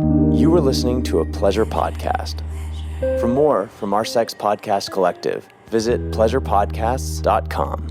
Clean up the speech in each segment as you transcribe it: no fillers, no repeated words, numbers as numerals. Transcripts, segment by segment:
You are listening to a pleasure podcast. For more from our Sex Podcast Collective, visit pleasurepodcasts.com.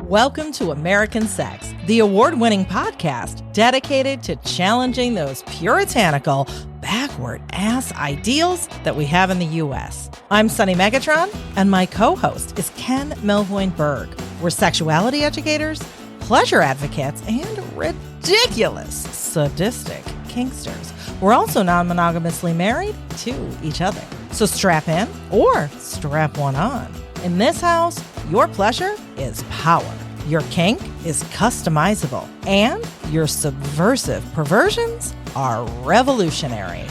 Welcome to American Sex, the award-winning podcast dedicated to challenging those puritanical, backward-ass ideals that we have in the U.S. I'm Sunny Megatron, and my co-host is Ken Melvoin Berg. We're sexuality educators, pleasure advocates, and ridiculous, sadistic kinksters. We're also non-monogamously married to each other. So strap in or strap one on. In this house, your pleasure is power. Your kink is customizable. And your subversive perversions are revolutionary.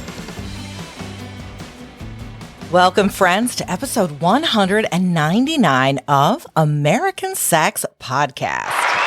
Welcome, friends, to episode 199 of American Sex Podcast.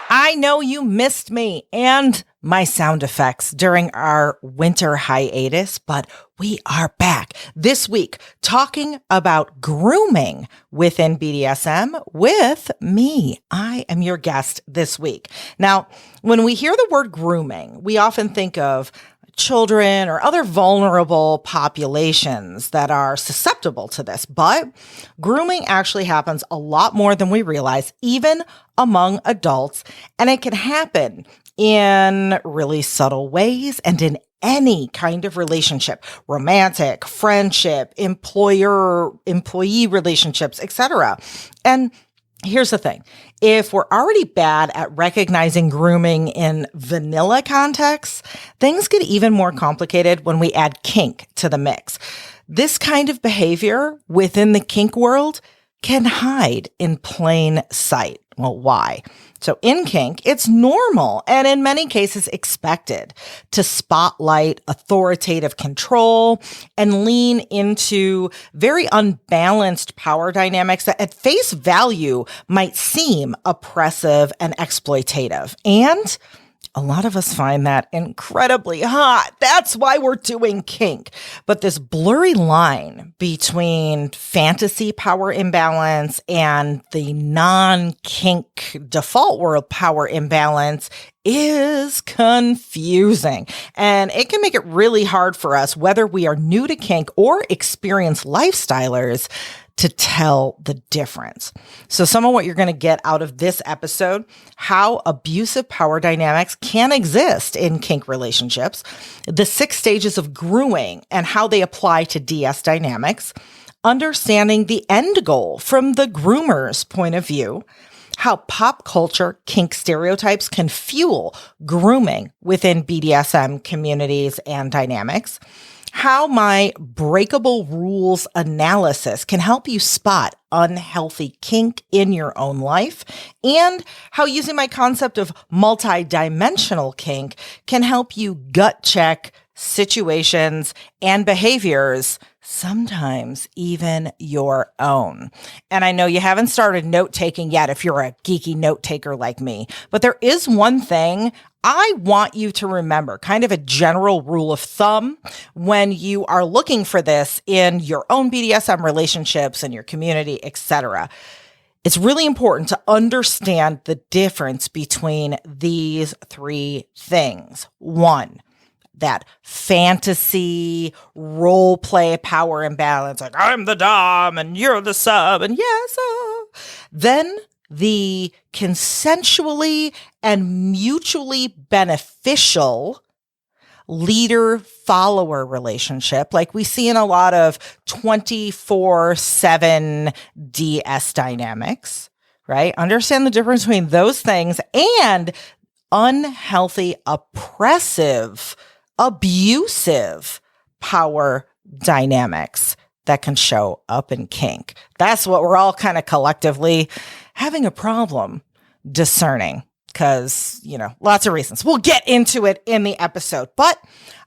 I know you missed me and my sound effects during our winter hiatus, but we are back this week talking about grooming within BDSM with me. I am your guest this week. Now, when we hear the word grooming, we often think of children or other vulnerable populations that are susceptible to this. But grooming actually happens a lot more than we realize, even among adults. And it can happen in really subtle ways and in any kind of relationship, romantic, friendship, employee relationships, etc. And here's the thing. If we're already bad at recognizing grooming in vanilla contexts, things get even more complicated when we add kink to the mix. This kind of behavior within the kink world can hide in plain sight. Well, why? So in kink, it's normal and in many cases expected to spotlight authoritative control and lean into very unbalanced power dynamics that at face value might seem oppressive and exploitative. And a lot of us find that incredibly hot. That's why we're doing kink. But this blurry line between fantasy power imbalance and the non-kink default world power imbalance is confusing. And it can make it really hard for us, whether we are new to kink or experienced lifestylers, to tell the difference. So some of what you're going to get out of this episode, how abusive power dynamics can exist in kink relationships, the 6 stages of grooming and how they apply to DS dynamics, understanding the end goal from the groomer's point of view, how pop culture kink stereotypes can fuel grooming within BDSM communities and dynamics, how my breakable rules analysis can help you spot unhealthy kink in your own life, and how using my concept of multidimensional kink can help you gut check situations and behaviors, sometimes even your own. And I know you haven't started note-taking yet if you're a geeky note-taker like me, but there is one thing I want you to remember, kind of a general rule of thumb when you are looking for this in your own BDSM relationships and your community, etc. It's really important to understand the difference between these 3 things. 1, that fantasy role play power imbalance, like I'm the dom and you're the sub and yes, then the consensually and mutually beneficial leader-follower relationship, like we see in a lot of 24/7 DS dynamics, right? Understand the difference between those things and unhealthy, oppressive, abusive power dynamics that can show up in kink. That's what we're all kind of collectively having a problem discerning because, lots of reasons. We'll get into it in the episode, but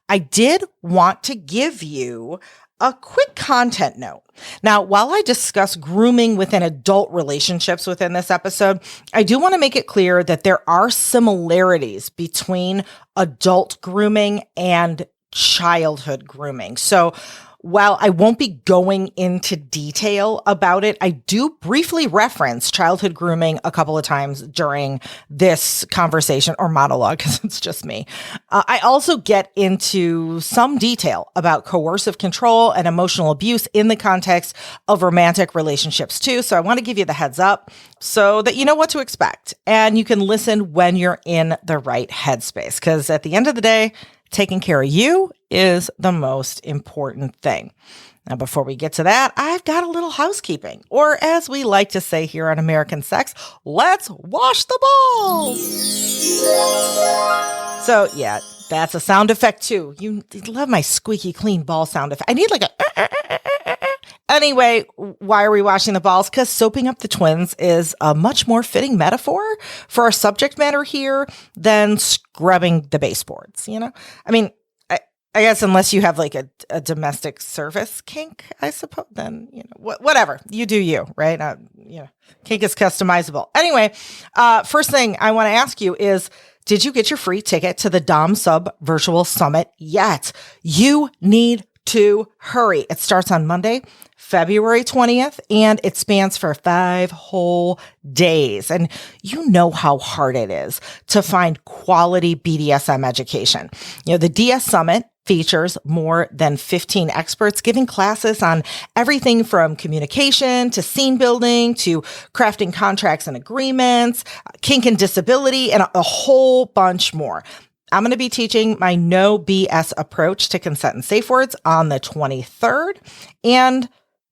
I did want to give you a quick content note. Now, while I discuss grooming within adult relationships within this episode, I do want to make it clear that there are similarities between adult grooming and childhood grooming. So while I won't be going into detail about it, I do briefly reference childhood grooming a couple of times during this conversation or monologue, because it's just me. I also get into some detail about coercive control and emotional abuse in the context of romantic relationships too. So I want to give you the heads up so that you know what to expect and you can listen when you're in the right headspace. Because at the end of the day, taking care of you is the most important thing. Now, before we get to that, I've got a little housekeeping, or as we like to say here on American Sex, let's wash the balls. So yeah, that's a sound effect too. You love my squeaky clean ball sound effect. I need like a Anyway, why are we washing the balls? Because soaping up the twins is a much more fitting metaphor for our subject matter here than scrubbing the baseboards, you know? I mean, I guess unless you have like a domestic service kink, I suppose, then, you know, whatever. You do you, right? Kink is customizable. Anyway, first thing I want to ask you is, did you get your free ticket to the Dom Sub Virtual Summit yet? You need to hurry. It starts on Monday, February 20th, and it spans for 5 whole days. And you know how hard it is to find quality BDSM education. You know, the DS Summit features more than 15 experts giving classes on everything from communication to scene building to crafting contracts and agreements, kink and disability, and a whole bunch more. I'm going to be teaching my no BS approach to consent and safe words on the 23rd. And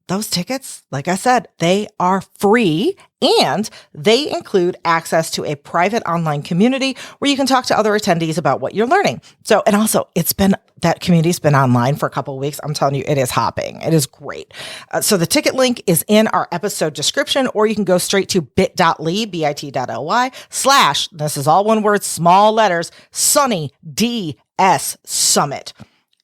those tickets, like I said, they are free and they include access to a private online community where you can talk to other attendees about what you're learning. So, and also that community's been online for a couple of weeks. I'm telling you, it is hopping. It is great. So the ticket link is in our episode description, or you can go straight to bit.ly, / this is all one word, small letters, Sunny DS Summit.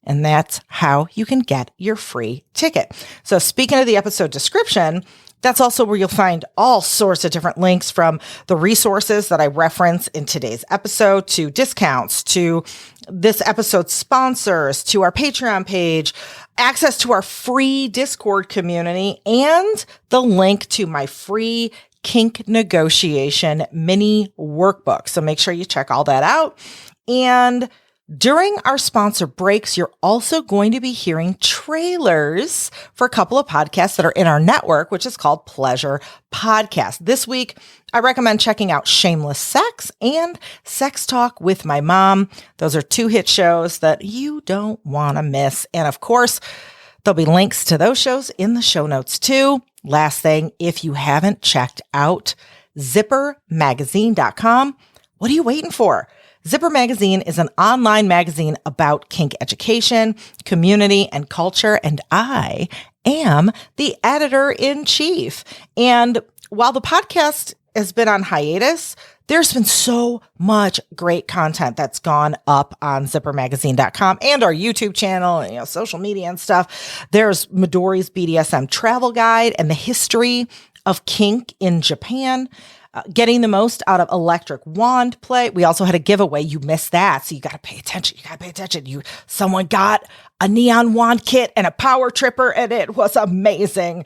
And that's how you can get your free ticket. So speaking of the episode description, that's also where you'll find all sorts of different links from the resources that I reference in today's episode to discounts, to this episode's sponsors, to our Patreon page, access to our free Discord community, and the link to my free kink negotiation mini workbook. So make sure you check all that out. And during our sponsor breaks, you're also going to be hearing trailers for a couple of podcasts that are in our network, which is called Pleasure Podcast. This week, I recommend checking out Shameless Sex and Sex Talk with My Mom. Those are 2 hit shows that you don't want to miss. And of course, there'll be links to those shows in the show notes too. Last thing, if you haven't checked out zippermagazine.com, what are you waiting for? Zipper Magazine is an online magazine about kink education, community, and culture, and I am the editor-in-chief. And while the podcast has been on hiatus, there's been so much great content that's gone up on zippermagazine.com and our YouTube channel and, social media and stuff. There's Midori's BDSM travel guide and the history of kink in Japan. Getting the most out of electric wand play. We also had a giveaway. You missed that. So you got to pay attention. Someone got a neon wand kit and a power tripper, and it was amazing.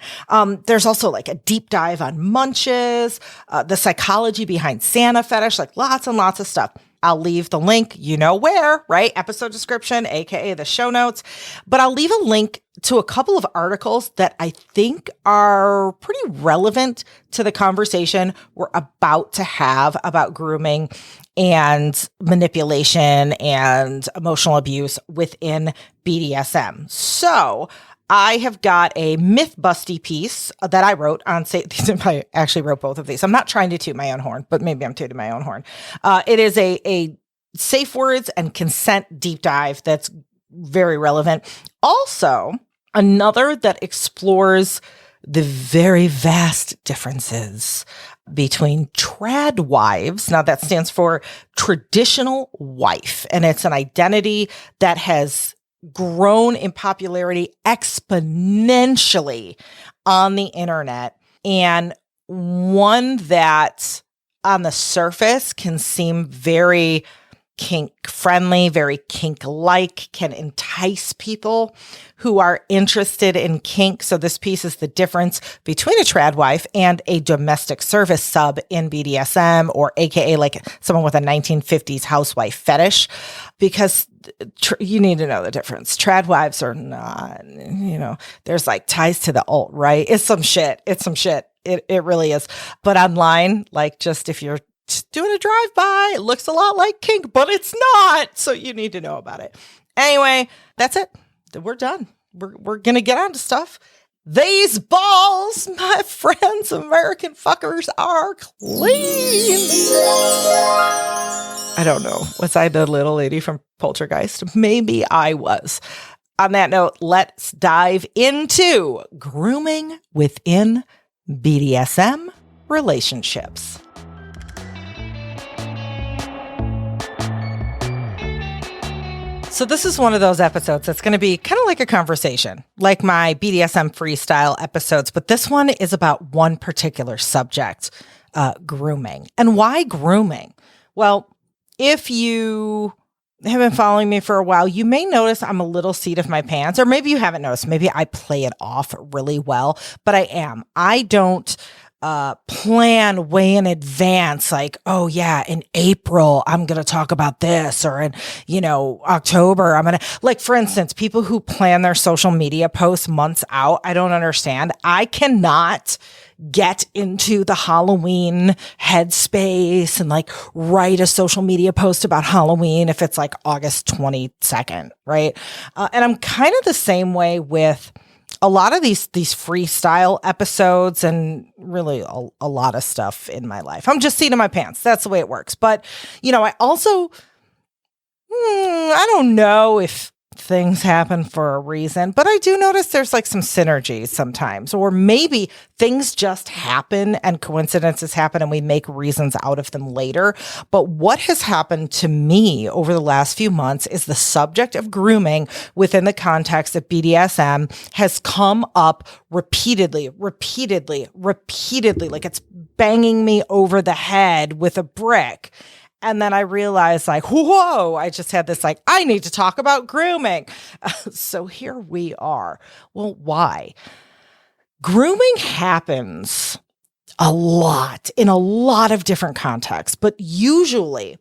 There's also like a deep dive on munches, the psychology behind Santa fetish, like lots and lots of stuff. I'll leave the link, you know where, right? Episode description, AKA the show notes. But I'll leave a link to a couple of articles that I think are pretty relevant to the conversation we're about to have about grooming and manipulation and emotional abuse within BDSM. So I have got a myth-busty piece that I wrote on, I actually wrote both of these. I'm not trying to toot my own horn, but maybe I'm tooting my own horn. It is a safe words and consent deep dive that's very relevant. Also, another that explores the very vast differences between trad wives. Now that stands for traditional wife, and it's an identity that has grown in popularity exponentially on the internet, and one that on the surface can seem very kink friendly, very kink like, can entice people who are interested in kink. So this piece is the difference between a trad wife and a domestic service sub in BDSM, or AKA like someone with a 1950s housewife fetish, because you need to know the difference. Trad wives are not, there's like ties to the alt, right? It's some shit. It really is. But online, like just if you're doing a drive-by, it looks a lot like kink, but it's not. So you need to know about it. Anyway, that's it. We're done. We're going to get on to stuff. These balls, my friends, American fuckers, are clean. I don't know. Was I the little lady from Poltergeist? Maybe I was. On that note, let's dive into grooming within BDSM relationships. So this is one of those episodes that's going to be kind of like a conversation, like my BDSM freestyle episodes. But this one is about one particular subject, grooming. And why grooming? Well, if you have been following me for a while, you may notice I'm a little seat of my pants, or maybe you haven't noticed. Maybe I play it off really well, but I am. I don't plan way in advance, like, oh yeah, in April, I'm going to talk about this, or in, October, I'm going to, like, for instance, people who plan their social media posts months out, I don't understand. I cannot get into the Halloween headspace and like write a social media post about Halloween if it's like August 22nd, right? And I'm kind of the same way with a lot of these freestyle episodes, and really a lot of stuff in my life. I'm just seating my pants. That's the way it works. But, I also, I don't know if things happen for a reason, but I do notice there's like some synergies sometimes, or maybe things just happen and coincidences happen and we make reasons out of them later. But what has happened to me over the last few months is the subject of grooming within the context of BDSM has come up repeatedly, like it's banging me over the head with a brick. And then I realized, like, whoa, I just had this, like, I need to talk about grooming. So here we are. Well, why? Grooming happens a lot in a lot of different contexts, but usually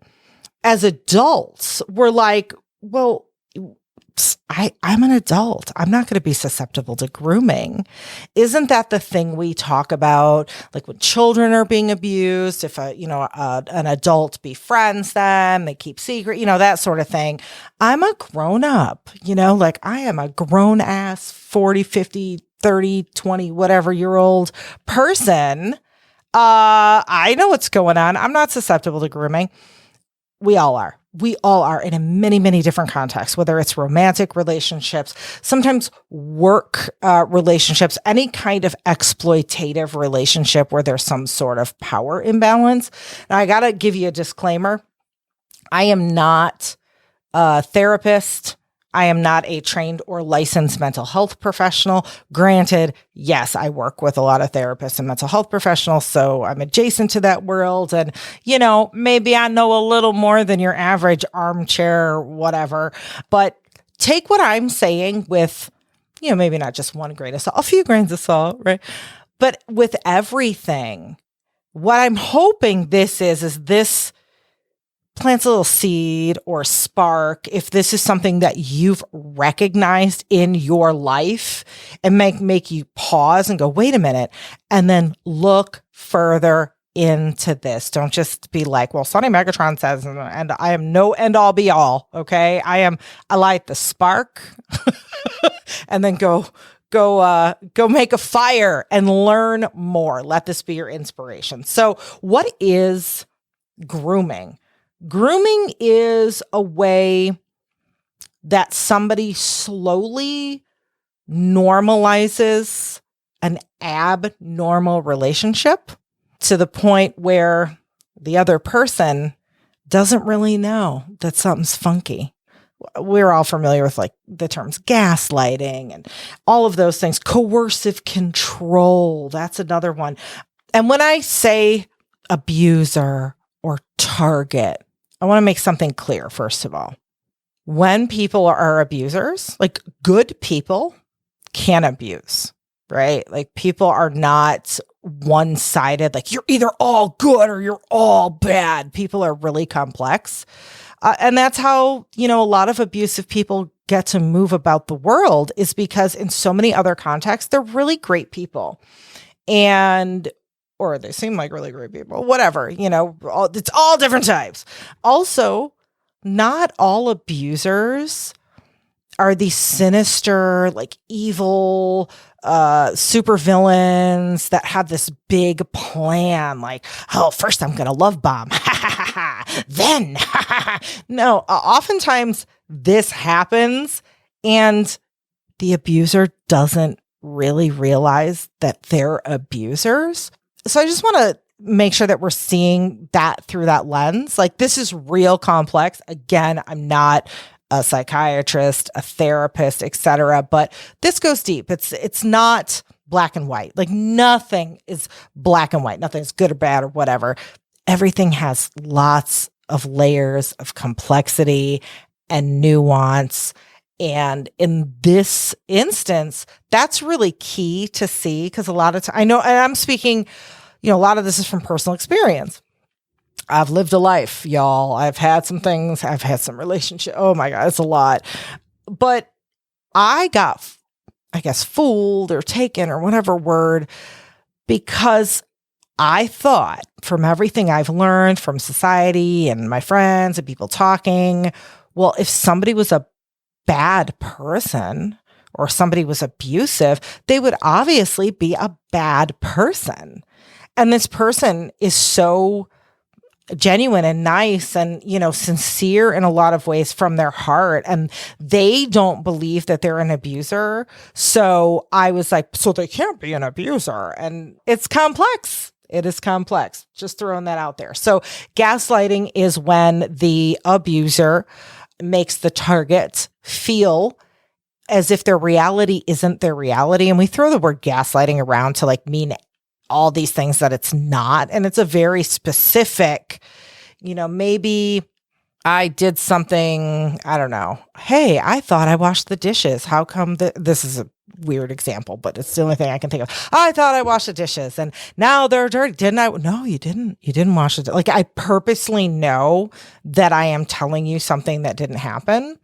as adults, we're like, well, I'm an adult. I'm not going to be susceptible to grooming. Isn't that the thing we talk about? Like when children are being abused, if an adult befriends them, they keep secret, that sort of thing. I'm a grown up, like I am a grown ass 40, 50, 30, 20, whatever year old person. I know what's going on. I'm not susceptible to grooming. We all are. We all are, in many, many different contexts, whether it's romantic relationships, sometimes work relationships, any kind of exploitative relationship where there's some sort of power imbalance. Now, I got to give you a disclaimer. I am not a therapist. I am not a trained or licensed mental health professional. Granted, yes, I work with a lot of therapists and mental health professionals, so I'm adjacent to that world. And, maybe I know a little more than your average armchair, whatever. But take what I'm saying with, maybe not just one grain of salt, a few grains of salt, right? But with everything, what I'm hoping this is this plants a little seed or spark, if this is something that you've recognized in your life, and make you pause and go, wait a minute, and then look further into this. Don't just be like, well, Sonny Megatron says, and I am no end all be all. Okay. I light the spark and then go make a fire and learn more. Let this be your inspiration. So what is grooming? Grooming is a way that somebody slowly normalizes an abnormal relationship to the point where the other person doesn't really know that something's funky. We're all familiar with like the terms gaslighting and all of those things. Coercive control, that's another one. And when I say abuser or target, I want to make something clear, first of all. When people are abusers, like good people can abuse, right? Like people are not one-sided, like you're either all good or you're all bad. People are really complex. And that's how, a lot of abusive people get to move about the world, is because in so many other contexts, they're really great people. Or they seem like really great people, whatever, it's all different types. Also, not all abusers are these sinister, like evil, supervillains that have this big plan. Like, oh, first I'm going to love bomb. Then, no, oftentimes this happens and the abuser doesn't really realize that they're abusers. So I just want to make sure that we're seeing that through that lens. Like, this is real complex. Again, I'm not a psychiatrist, a therapist, etc., but this goes deep. It's not black and white. Like, nothing is black and white. Nothing's good or bad or whatever. Everything has lots of layers of complexity and nuance. And in this instance, that's really key to see, because a lot of times, I know, and I'm speaking, a lot of this is from personal experience. I've lived a life, y'all. I've had some things. I've had some relationships. Oh my God, it's a lot. But I got, I guess, fooled or taken or whatever word, because I thought, from everything I've learned from society and my friends and people talking, well, if somebody was a bad person or somebody was abusive, they would obviously be a bad person. And this person is so genuine and nice and, sincere in a lot of ways from their heart. And they don't believe that they're an abuser. So I was like, so they can't be an abuser. And it's complex. It is complex. Just throwing that out there. So gaslighting is when the abuser makes the target feel as if their reality isn't their reality. And we throw the word gaslighting around to mean all these things that it's not. And it's a very specific, maybe I did something, I don't know. Hey, I thought I washed the dishes. How come this is a weird example, but it's the only thing I can think of. I thought I washed the dishes and now they're dirty. Didn't I? No, you didn't. You didn't wash it. Like, I purposely know that I am telling you something that didn't happen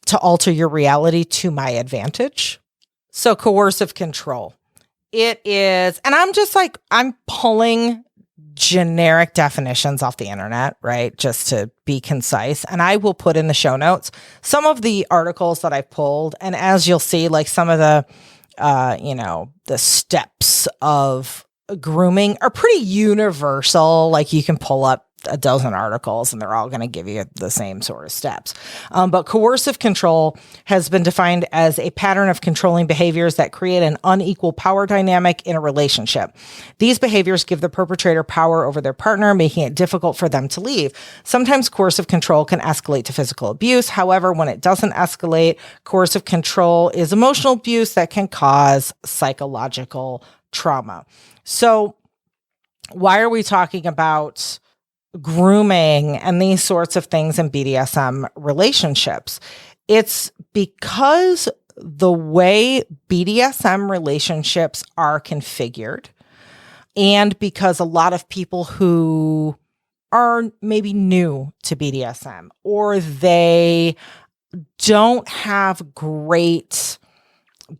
to alter your reality to my advantage. So coercive control. It is, and I'm pulling generic definitions off the internet, right? Just to be concise. And I will put in the show notes some of the articles that I've pulled. And as you'll see, some of the, the steps of grooming are pretty universal. Like, you can pull up a dozen articles and they're all going to give you the same sort of steps. But coercive control has been defined as a pattern of controlling behaviors that create an unequal power dynamic in a relationship. These behaviors give the perpetrator power over their partner, making it difficult for them to leave. Sometimes coercive control can escalate to physical abuse. However, when it doesn't escalate, coercive control is emotional abuse that can cause psychological trauma. So why are we talking about grooming and these sorts of things in BDSM relationships? It's because the way BDSM relationships are configured, and because a lot of people who are maybe new to BDSM, or they don't have great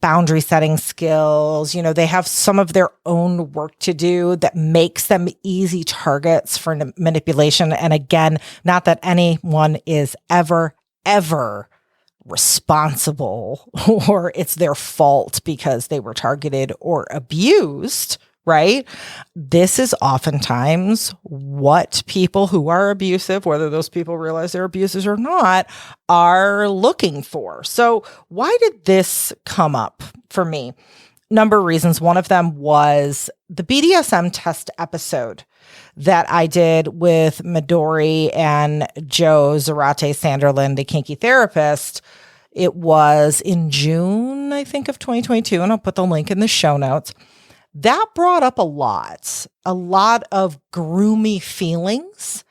boundary setting skills, they have some of their own work to do that makes them easy targets for manipulation. And again, not that anyone is ever responsible or it's their fault because they were targeted or abused, right? This is oftentimes what people who are abusive, whether those people realize they're abusers or not, are looking for. So why did this come up for me? Number of reasons. One of them was the BDSM test episode that I did with Midori and Joe Zarate Sanderlin, the kinky therapist. It was in June, I think, of 2022, and I'll put the link in the show notes. That brought up a lot of groomy feelings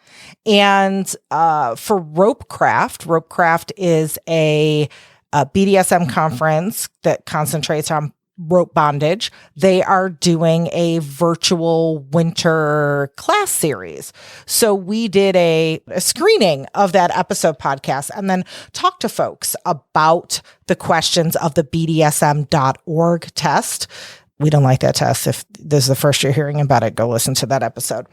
And for Ropecraft is a BDSM conference that concentrates on rope bondage. They are doing a virtual winter class series. So we did a screening of that episode podcast and then talked to folks about the questions of the BDSM.org test. We don't like that test. If this is the first you're hearing about it, go listen to that episode.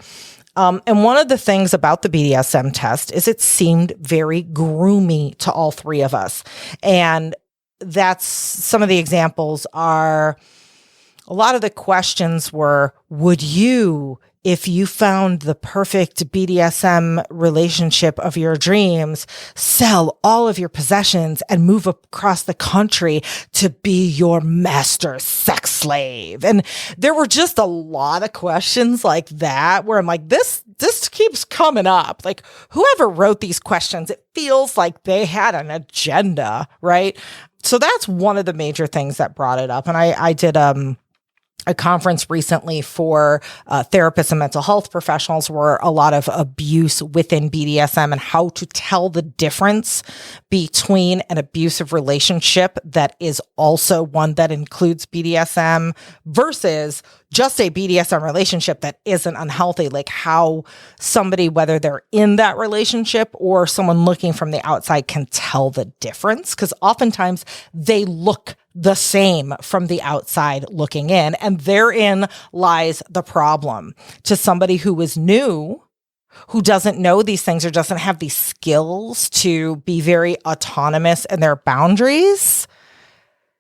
And one of the things about the BDSM test is it seemed very groomy to all three of us. And that's some of the examples are a lot of the questions were, would you, if you found the perfect BDSM relationship of your dreams, sell all of your possessions and move across the country to be your master sex slave? And there were just a lot of questions like that where I'm like, this keeps coming up. Like, whoever wrote these questions, it feels like they had an agenda, right? So that's one of the major things that brought it up. And I did a conference recently for therapists and mental health professionals where a lot of abuse within BDSM and how to tell the difference between an abusive relationship that is also one that includes BDSM versus just a BDSM relationship that isn't unhealthy, like how somebody, whether they're in that relationship or someone looking from the outside, can tell the difference. Because oftentimes they look the same from the outside looking in, and therein lies the problem. To somebody who is new, who doesn't know these things or doesn't have these skills to be very autonomous in their boundaries,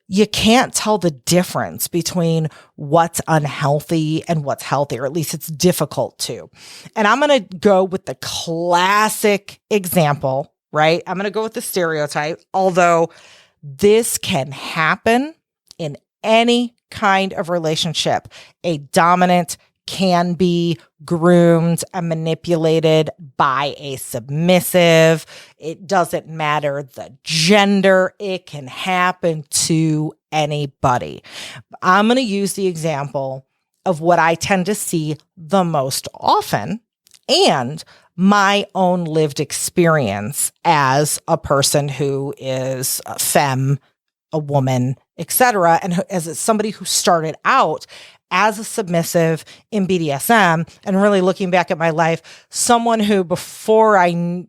you can't tell the difference between what's unhealthy and what's healthy, or at least it's difficult to. And I'm going to go with the classic example, right? I'm going to go with the stereotype, although this can happen in any kind of relationship. A dominant can be groomed and manipulated by a submissive. It doesn't matter the gender. It can happen to anybody. I'm going to use the example of what I tend to see the most often and my own lived experience as a person who is a femme, a woman, etc., and as somebody who started out as a submissive in BDSM, and really looking back at my life, someone who before I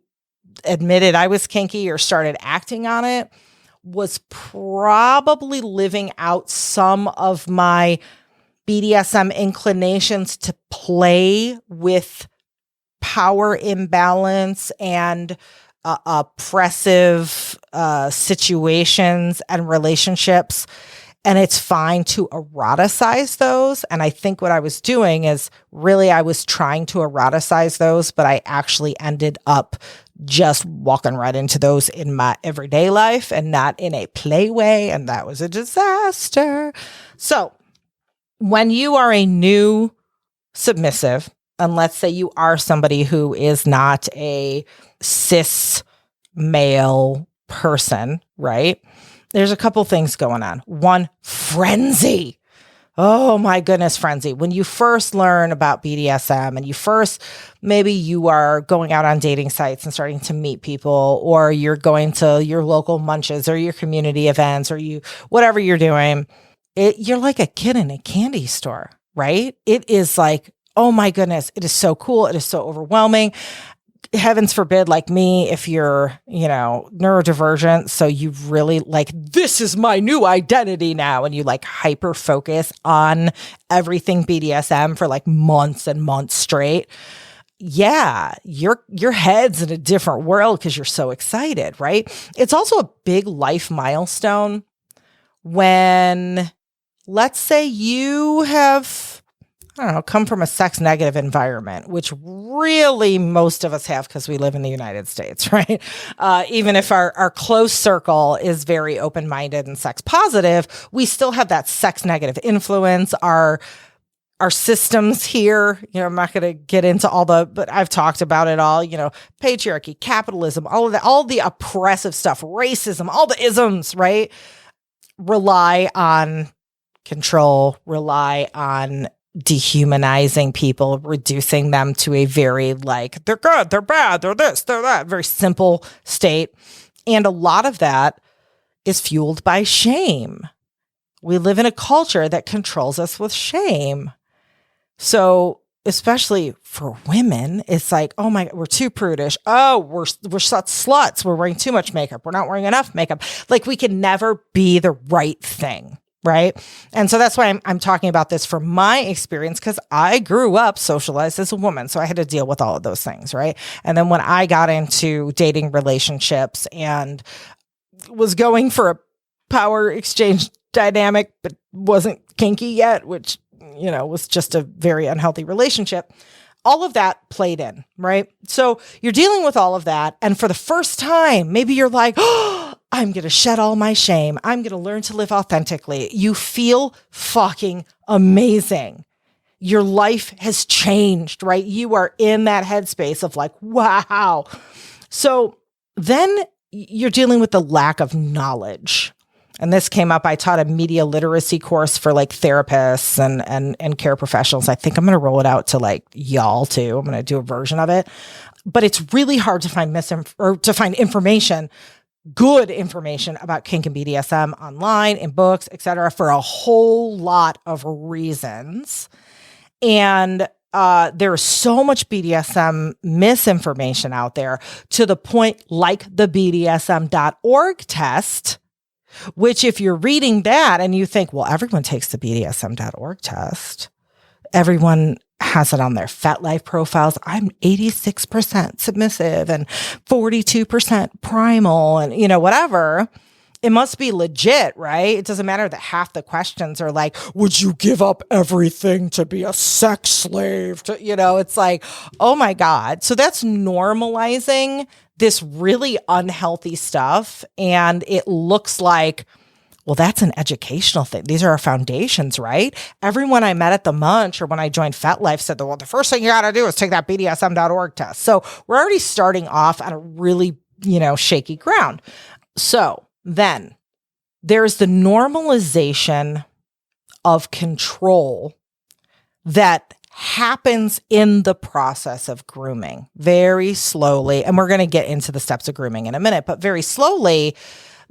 admitted I was kinky or started acting on it was probably living out some of my BDSM inclinations to play with power imbalance and oppressive situations and relationships. And it's fine to eroticize those. And I think what I was doing is really I was trying to eroticize those, but I actually ended up just walking right into those in my everyday life and not in a play way. And that was a disaster. So when you are a new submissive, and let's say you are somebody who is not a cis male person, right? There's a couple things going on. One, frenzy. Oh my goodness, frenzy. When you first learn about BDSM and maybe you are going out on dating sites and starting to meet people, or you're going to your local munches or your community events, or whatever you're doing, you're like a kid in a candy store, right? It is like, oh my goodness, it is so cool. It is so overwhelming. Heavens forbid, like me, if you're, neurodivergent, so you really like, this is my new identity now. And you like hyper focus on everything BDSM for like months and months straight. Yeah, your head's in a different world because you're so excited, right? It's also a big life milestone when, let's say you have, come from a sex negative environment, which really most of us have because we live in the United States, right? Even if our close circle is very open-minded and sex positive, we still have that sex negative influence. Our systems here, I'm not going to get into but I've talked about it all, patriarchy, capitalism, all of that, all the oppressive stuff, racism, all the isms, right? Rely on control, rely on dehumanizing people, reducing them to a very like, they're good, they're bad, they're this, they're that, very simple state. And a lot of that is fueled by shame. We live in a culture that controls us with shame. So especially for women, it's like, oh my, we're too prudish. Oh, we're such sluts. We're wearing too much makeup. We're not wearing enough makeup. Like we can never be the right thing. Right. And so that's why I'm talking about this from my experience, because I grew up socialized as a woman. So I had to deal with all of those things. Right. And then when I got into dating relationships and was going for a power exchange dynamic, but wasn't kinky yet, which, you know, was just a very unhealthy relationship. All of that played in, right? So you're dealing with all of that. And for the first time, maybe you're like, oh, I'm going to shed all my shame. I'm going to learn to live authentically. You feel fucking amazing. Your life has changed, right? You are in that headspace of like, wow. So then you're dealing with the lack of knowledge. And this came up. I taught a media literacy course for like therapists and care professionals. I think I'm going to roll it out to like y'all too. I'm going to do a version of it, but it's really hard to find information, good information about kink and BDSM online, in books, etc., for a whole lot of reasons. And there's so much BDSM misinformation out there, to the point like the BDSM.org test, which if you're reading that and you think, well, everyone takes the BDSM.org test, everyone has it on their FetLife profiles. I'm 86% submissive and 42% primal and, you know, whatever. It must be legit, right? It doesn't matter that half the questions are like, would you give up everything to be a sex slave? To, you know, it's like, oh my God. So that's normalizing this really unhealthy stuff. And it looks like, well, that's an educational thing. These are our foundations, right? Everyone I met at the munch or when I joined FetLife said, well, the first thing you got to do is take that BDSM.org test. So we're already starting off on a really, you know, shaky ground. So then there's the normalization of control that happens in the process of grooming very slowly. And we're going to get into the steps of grooming in a minute, but very slowly,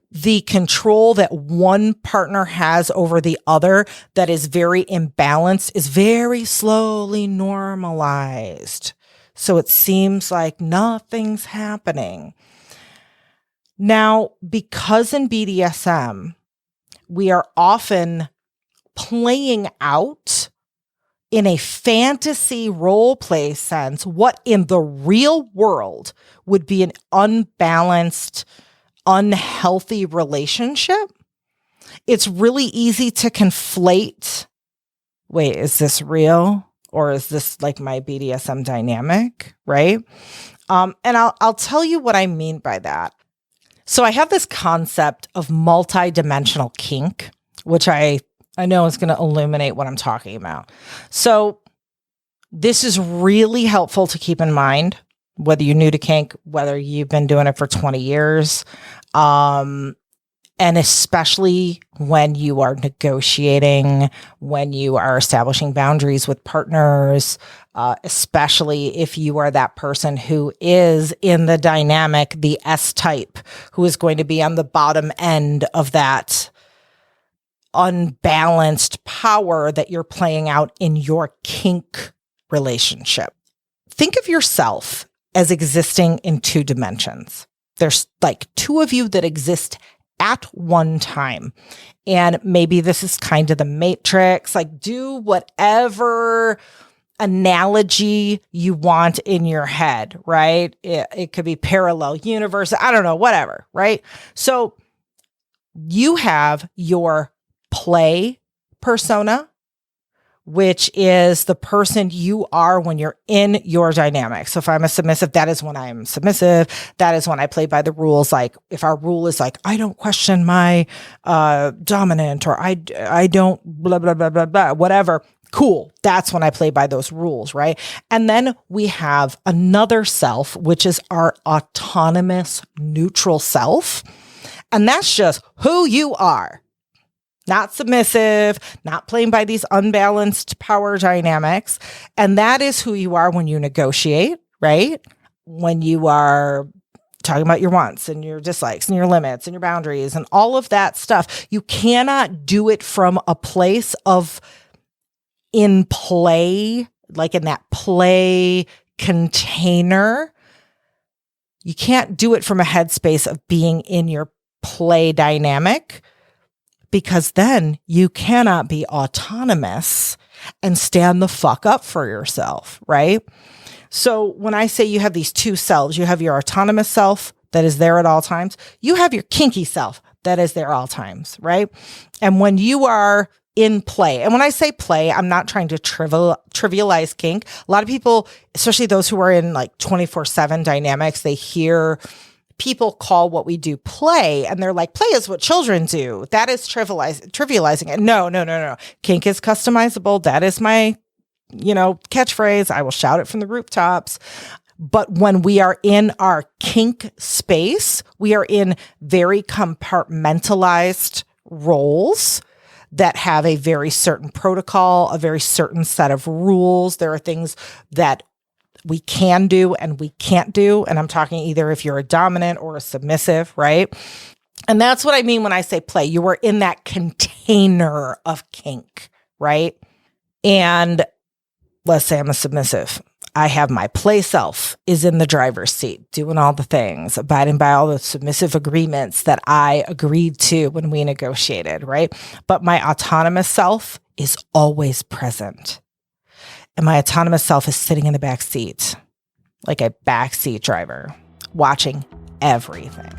the control that one partner has over the other that is very imbalanced is very slowly normalized. So it seems like nothing's happening. Now, because in BDSM, we are often playing out in a fantasy role play sense what in the real world would be an unbalanced, unhealthy relationship, it's really easy to conflate, wait, is this real? Or is this like my BDSM dynamic, right? And I'll tell you what I mean by that. So I have this concept of multi-dimensional kink, which I know is going to illuminate what I'm talking about. So this is really helpful to keep in mind, whether you're new to kink, whether you've been doing it for 20 years, and especially when you are negotiating, when you are establishing boundaries with partners, especially if you are that person who is in the dynamic, the S type, who is going to be on the bottom end of that unbalanced power that you're playing out in your kink relationship. Think of yourself as existing in two dimensions. There's like two of you that exist at one time. And maybe this is kind of the matrix, like do whatever analogy you want in your head, right? It could be parallel universe. I don't know, whatever, right? So you have your play persona, which is the person you are when you're in your dynamic. So if I'm a submissive, that is when I'm submissive. That is when I play by the rules. Like if our rule is like, I don't question my dominant, or I don't blah, blah, blah, blah, blah, whatever. Cool. That's when I play by those rules, right? And then we have another self, which is our autonomous neutral self. And that's just who you are. not submissive, not playing by these unbalanced power dynamics. And that is who you are when you negotiate, right? When you are talking about your wants and your dislikes and your limits and your boundaries and all of that stuff. You cannot do it from a place of in play, like in that play container. You can't do it from a headspace of being in your play dynamic, because then you cannot be autonomous and stand the fuck up for yourself, right? So when I say you have these two selves, you have your autonomous self that is there at all times. You have your kinky self that is there at all times, right? And when you are in play, and when I say play, I'm not trying to trivialize kink. A lot of people, especially those who are in like 24/7 dynamics, they hear people call what we do play, and they're like, play is what children do. That is trivializing it. No. Kink is customizable. That is my, catchphrase. I will shout it from the rooftops. But when we are in our kink space, we are in very compartmentalized roles that have a very certain protocol, a very certain set of rules. There are things that we can do and we can't do. And I'm talking either if you're a dominant or a submissive, right? And that's what I mean when I say play. You are in that container of kink, right? And let's say I'm a submissive. I have my play self is in the driver's seat, doing all the things, abiding by all the submissive agreements that I agreed to when we negotiated, right? But my autonomous self is always present. And my autonomous self is sitting in the back seat, like a backseat driver, watching everything.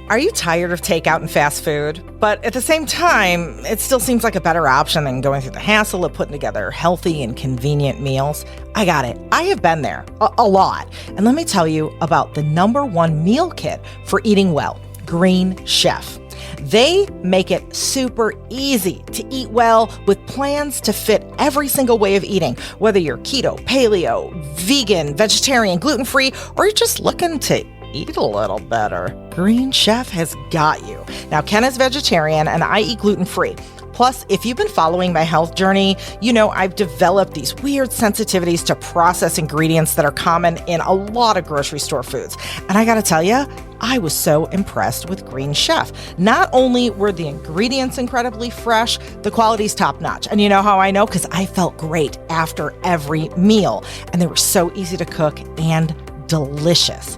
Are you tired of takeout and fast food? But at the same time, it still seems like a better option than going through the hassle of putting together healthy and convenient meals. I got it. I have been there a lot. And let me tell you about the #1 meal kit for eating well, Green Chef. They make it super easy to eat well with plans to fit every single way of eating, whether you're keto, paleo, vegan, vegetarian, gluten-free, or you're just looking to eat a little better. Green Chef has got you. Now, Ken is vegetarian and I eat gluten-free. Plus, if you've been following my health journey, you know I've developed these weird sensitivities to processed ingredients that are common in a lot of grocery store foods. And I gotta tell you, I was so impressed with Green Chef. Not only were the ingredients incredibly fresh, the quality's top notch. And you know how I know? Because I felt great after every meal. And they were so easy to cook and delicious.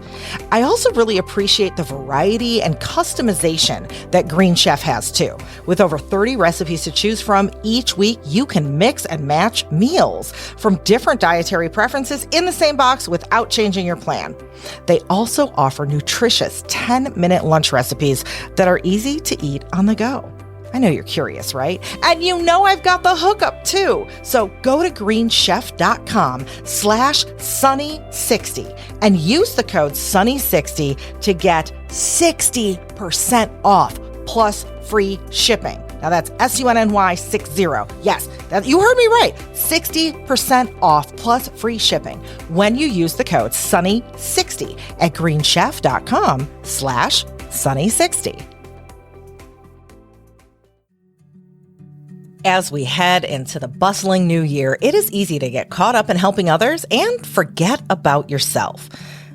I also really appreciate the variety and customization that Green Chef has too. With over 30 recipes to choose from, each week you can mix and match meals from different dietary preferences in the same box without changing your plan. They also offer nutritious 10-minute lunch recipes that are easy to eat on the go. I know you're curious, right? And you know I've got the hookup too. So go to greenchef.com/sunny60 and use the code sunny60 to get 60% off plus free shipping. Now that's SUNNY60. Yes, you heard me right. 60% off plus free shipping when you use the code sunny60 at greenchef.com/sunny60. As we head into the bustling new year, it is easy to get caught up in helping others and forget about yourself.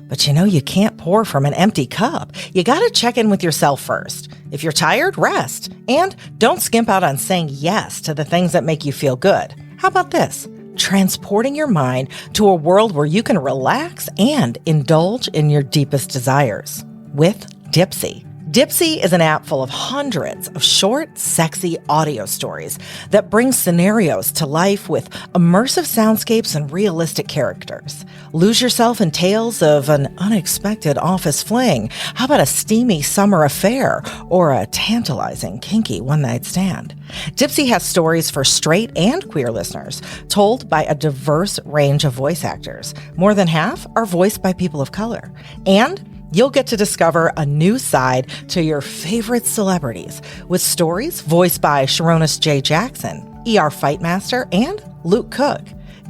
But you can't pour from an empty cup. You gotta check in with yourself first. If you're tired, rest. And don't skimp out on saying yes to the things that make you feel good. How about this? Transporting your mind to a world where you can relax and indulge in your deepest desires with Dipsea. Dipsea is an app full of hundreds of short, sexy audio stories that bring scenarios to life with immersive soundscapes and realistic characters. Lose yourself in tales of an unexpected office fling. How about a steamy summer affair or a tantalizing, kinky one-night stand? Dipsea has stories for straight and queer listeners, told by a diverse range of voice actors. More than half are voiced by people of color. And you'll get to discover a new side to your favorite celebrities with stories voiced by Sharonis J. Jackson, ER Fightmaster, and Luke Cook.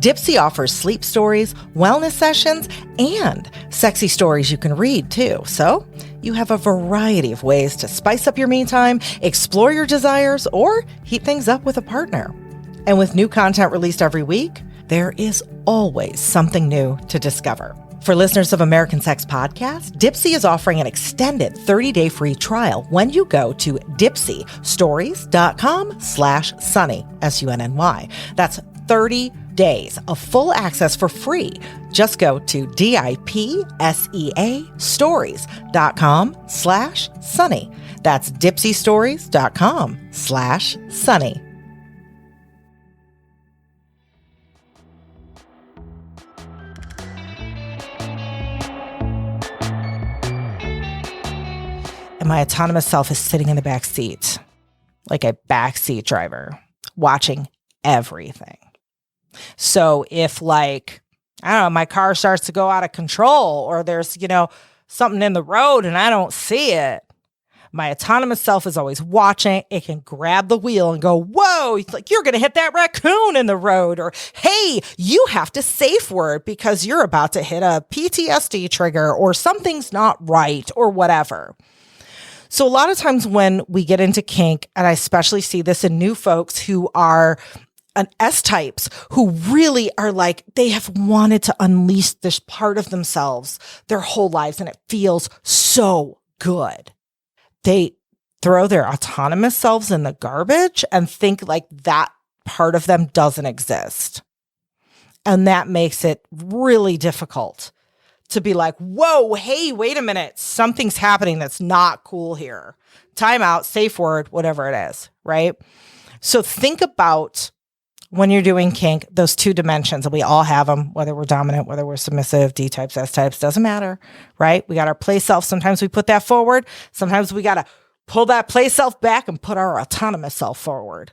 Dipsy offers sleep stories, wellness sessions, and sexy stories you can read too. So you have a variety of ways to spice up your me time, explore your desires, or heat things up with a partner. And with new content released every week, there is always something new to discover. For listeners of American Sex Podcast, Dipsy is offering an extended 30-day free trial when you go to dipsystories.com/sunny, SUNNY. That's 30 days of full access for free. Just go to DIPSEA stories.com/sunny. That's dipsystories.com/sunny. And my autonomous self is sitting in the back seat, like a backseat driver, watching everything. So if I don't know, my car starts to go out of control, or there's, something in the road and I don't see it, my autonomous self is always watching. It can grab the wheel and go, whoa, you're going to hit that raccoon in the road. Or, hey, you have to safe word because you're about to hit a PTSD trigger, or something's not right, or whatever. So a lot of times when we get into kink, and I especially see this in new folks who are an S-types, who really are they have wanted to unleash this part of themselves their whole lives, and it feels so good. They throw their autonomous selves in the garbage and think that part of them doesn't exist. And that makes it really difficult to be whoa, hey, wait a minute. Something's happening that's not cool here. Time out, safe word, whatever it is, right? So think about when you're doing kink, those two dimensions, and we all have them, whether we're dominant, whether we're submissive, D-types, S-types, doesn't matter, right? We got our play self. Sometimes we put that forward. Sometimes we got to pull that play self back and put our autonomous self forward.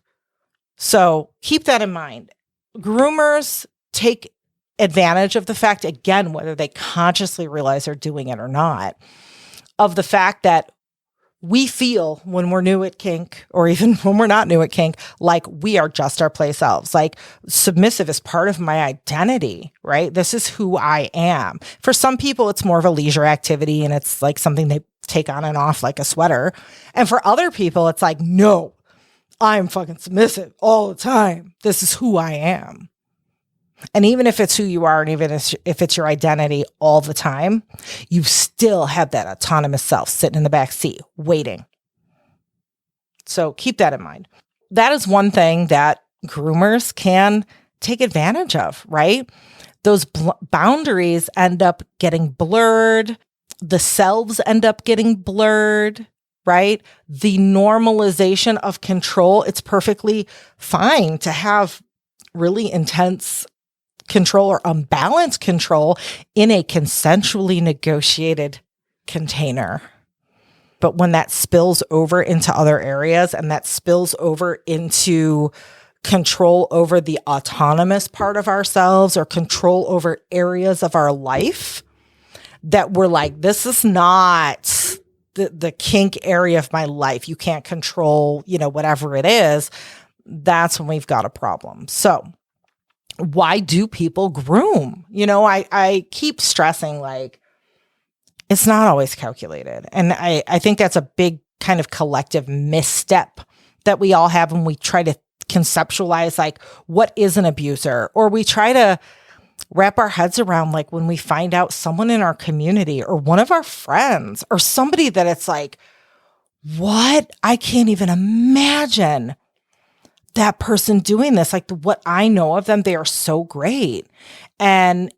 So keep that in mind. Groomers take advantage of the fact, again, whether they consciously realize they're doing it or not, of the fact that we feel when we're new at kink, or even when we're not new at kink, like we are just our play selves. Submissive is part of my identity, right? This is who I am. For some people, it's more of a leisure activity, and it's something they take on and off like a sweater. And for other people, it's no, I'm fucking submissive all the time. This is who I am. And even if it's who you are, and even if it's your identity all the time, you still have that autonomous self sitting in the back seat waiting. So keep that in mind. That is one thing that groomers can take advantage of, right? Those boundaries end up getting blurred. The selves end up getting blurred, right? The normalization of control, it's perfectly fine to have really intense control or unbalanced control in a consensually negotiated container. But when that spills over into other areas, and that spills over into control over the autonomous part of ourselves, or control over areas of our life that we're this is not the kink area of my life. You can't control, whatever it is. That's when we've got a problem. So why do people groom? I keep stressing it's not always calculated. And I think that's a big kind of collective misstep that we all have when we try to conceptualize what is an abuser, or we try to wrap our heads around when we find out someone in our community or one of our friends or somebody that it's what? I can't even imagine that person doing this. What I know of them, they are so great. And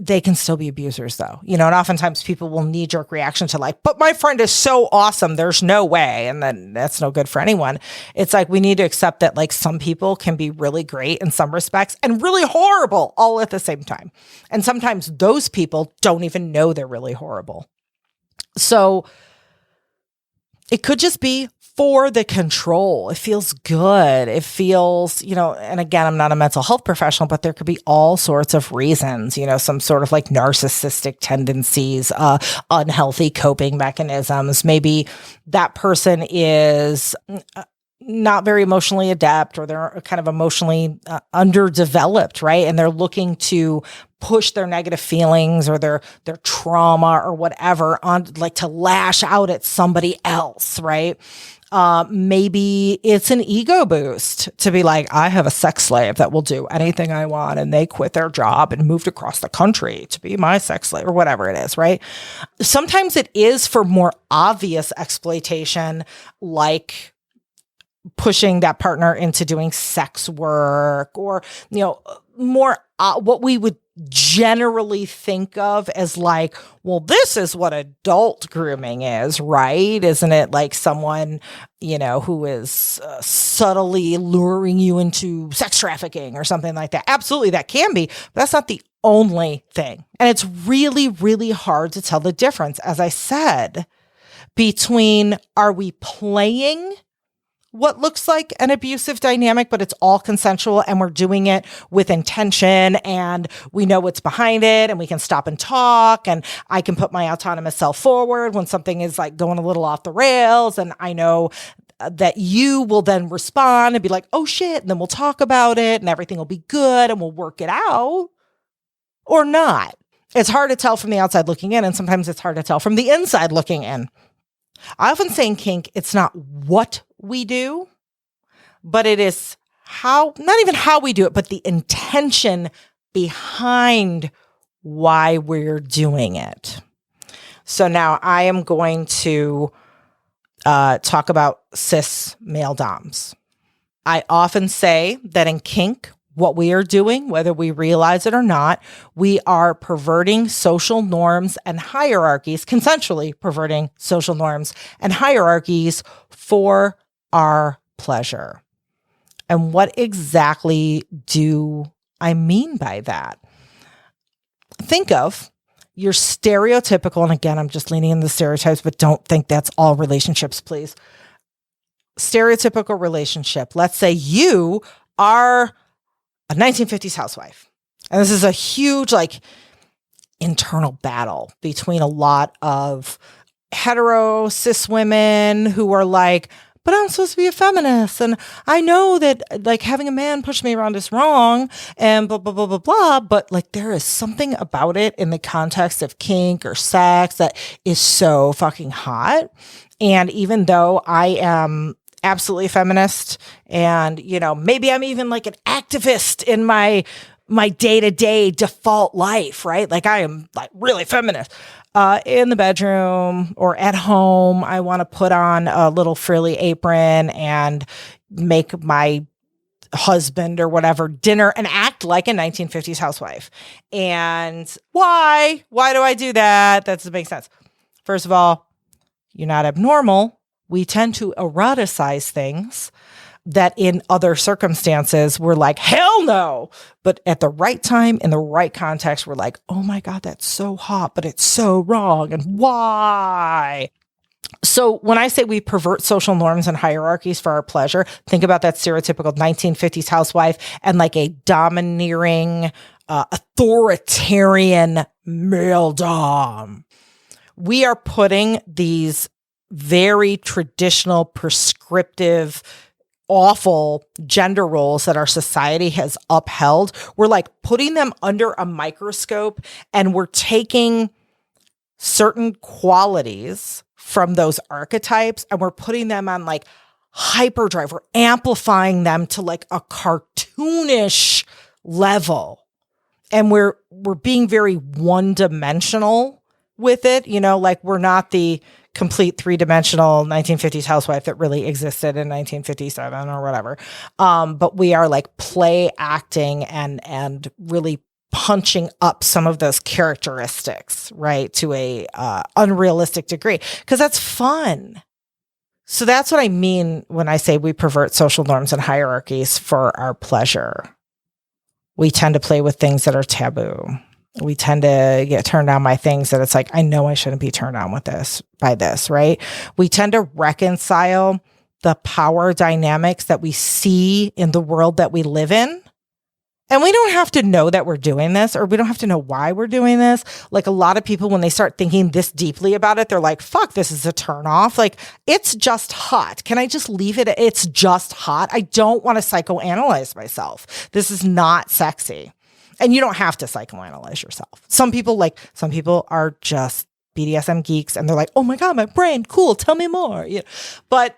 they can still be abusers though. And oftentimes people will knee-jerk reaction to but my friend is so awesome, there's no way. And then that's no good for anyone. It's we need to accept that some people can be really great in some respects and really horrible all at the same time. And sometimes those people don't even know they're really horrible. So it could just be for the control. It feels good. It feels, and again, I'm not a mental health professional, but there could be all sorts of reasons, some sort of narcissistic tendencies, unhealthy coping mechanisms. Maybe that person is, not very emotionally adept, or they're kind of emotionally underdeveloped, right? And they're looking to push their negative feelings or their trauma or whatever on, like, to lash out at somebody else, right? Maybe it's an ego boost to be like, I have a sex slave that will do anything I want, and they quit their job and moved across the country to be my sex slave, or whatever it is, right? Sometimes it is for more obvious exploitation, like pushing that partner into doing sex work, or, more what we would generally think of as like, well, this is what adult grooming is, right? Isn't it like someone, who is subtly luring you into sex trafficking or something like that? Absolutely, that can be, but that's not the only thing. And it's really, really hard to tell the difference, as I said, between, are we playing what looks like an abusive dynamic, but it's all consensual and we're doing it with intention and we know what's behind it and we can stop and talk, and I can put my autonomous self forward when something is like going a little off the rails, and I know that you will then respond and be like, oh shit, and then we'll talk about it and everything will be good and we'll work it out, or not. It's hard to tell from the outside looking in, and sometimes it's hard to tell from the inside looking in. I often say in kink, it's not what we do, but it is how, not even how we do it, but the intention behind why we're doing it. So now I am going to talk about cis male doms. I often say that in kink, what we are doing, whether we realize it or not, we are perverting social norms and hierarchies, consensually perverting social norms and hierarchies for our pleasure. And what exactly do I mean by that? Think of your stereotypical, and again, I'm just leaning into the stereotypes, but don't think that's all relationships, please. Stereotypical relationship. Let's say you are a 1950s housewife. And this is a huge, like, internal battle between a lot of hetero cis women who are like, but I'm supposed to be a feminist, and I know that, like, having a man push me around is wrong, and blah, blah, blah, blah, blah. But, like, there is something about it in the context of kink or sex that is so fucking hot. And even though I am absolutely a feminist, and, maybe I'm even like an activist in my day-to-day default life, right? Like, I am like really feminist. In the bedroom or at home, I want to put on a little frilly apron and make my husband or whatever dinner and act like a 1950s housewife. And why? Why do I do that? That doesn't make sense. First of all, you're not abnormal. We tend to eroticize things that in other circumstances we're like, hell no. But at the right time, in the right context, we're like, oh my God, that's so hot, but it's so wrong. And why? So when I say we pervert social norms and hierarchies for our pleasure, think about that stereotypical 1950s housewife and like a domineering, authoritarian male dom. We are putting these very traditional, prescriptive, awful gender roles that our society has upheld. We're like putting them under a microscope, and we're taking certain qualities from those archetypes and we're putting them on like hyperdrive. We're amplifying them to like a cartoonish level. And we're being very one-dimensional with it, like we're not the complete three-dimensional 1950s housewife that really existed in 1957 or whatever. But we are like play acting and really punching up some of those characteristics, right, to a unrealistic degree, because that's fun. So that's what I mean when I say we pervert social norms and hierarchies for our pleasure. We tend to play with things that are taboo. We tend to get turned on by things that it's like, I know I shouldn't be turned on by this, right? We tend to reconcile the power dynamics that we see in the world that we live in And we don't have to know that we're doing this, or we don't have to know why we're doing this. Like a lot of people, when they start thinking this deeply about it, they're like, fuck, this is a turn off. Like, it's just hot. Can I just leave it? It's just hot. I don't want to psychoanalyze myself. This is not sexy. And you don't have to psychoanalyze yourself. Some people are just BDSM geeks and they're like, oh my God, my brain, cool, tell me more. But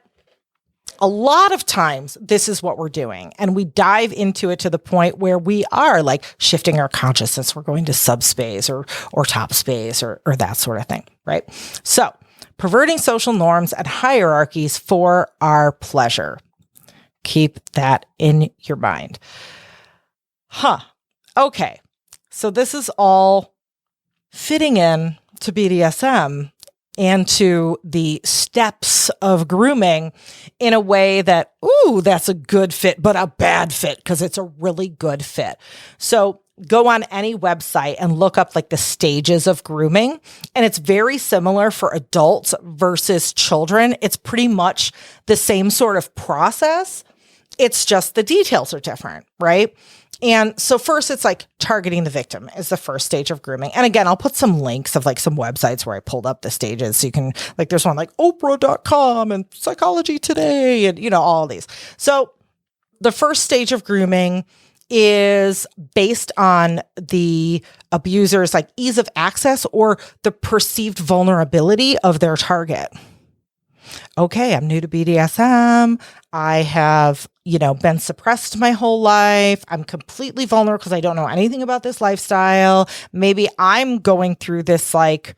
a lot of times this is what we're doing. And we dive into it to the point where we are like shifting our consciousness. We're going to subspace or top space or that sort of thing, right? So perverting social norms and hierarchies for our pleasure. Keep that in your mind. Okay. So this is all fitting in to BDSM and to the steps of grooming in a way that, ooh, that's a good fit, but a bad fit because it's a really good fit. So go on any website and look up like the stages of grooming. And it's very similar for adults versus children. It's pretty much the same sort of process. It's just the details are different, right? And so first it's like targeting the victim is the first stage of grooming. And again, I'll put some links of like some websites where I pulled up the stages. So you can, like, there's one like Oprah.com and Psychology Today and, all these. So the first stage of grooming is based on the abuser's like ease of access or the perceived vulnerability of their target. Okay, I'm new to BDSM. I have, been suppressed my whole life. I'm completely vulnerable because I don't know anything about this lifestyle. Maybe I'm going through this like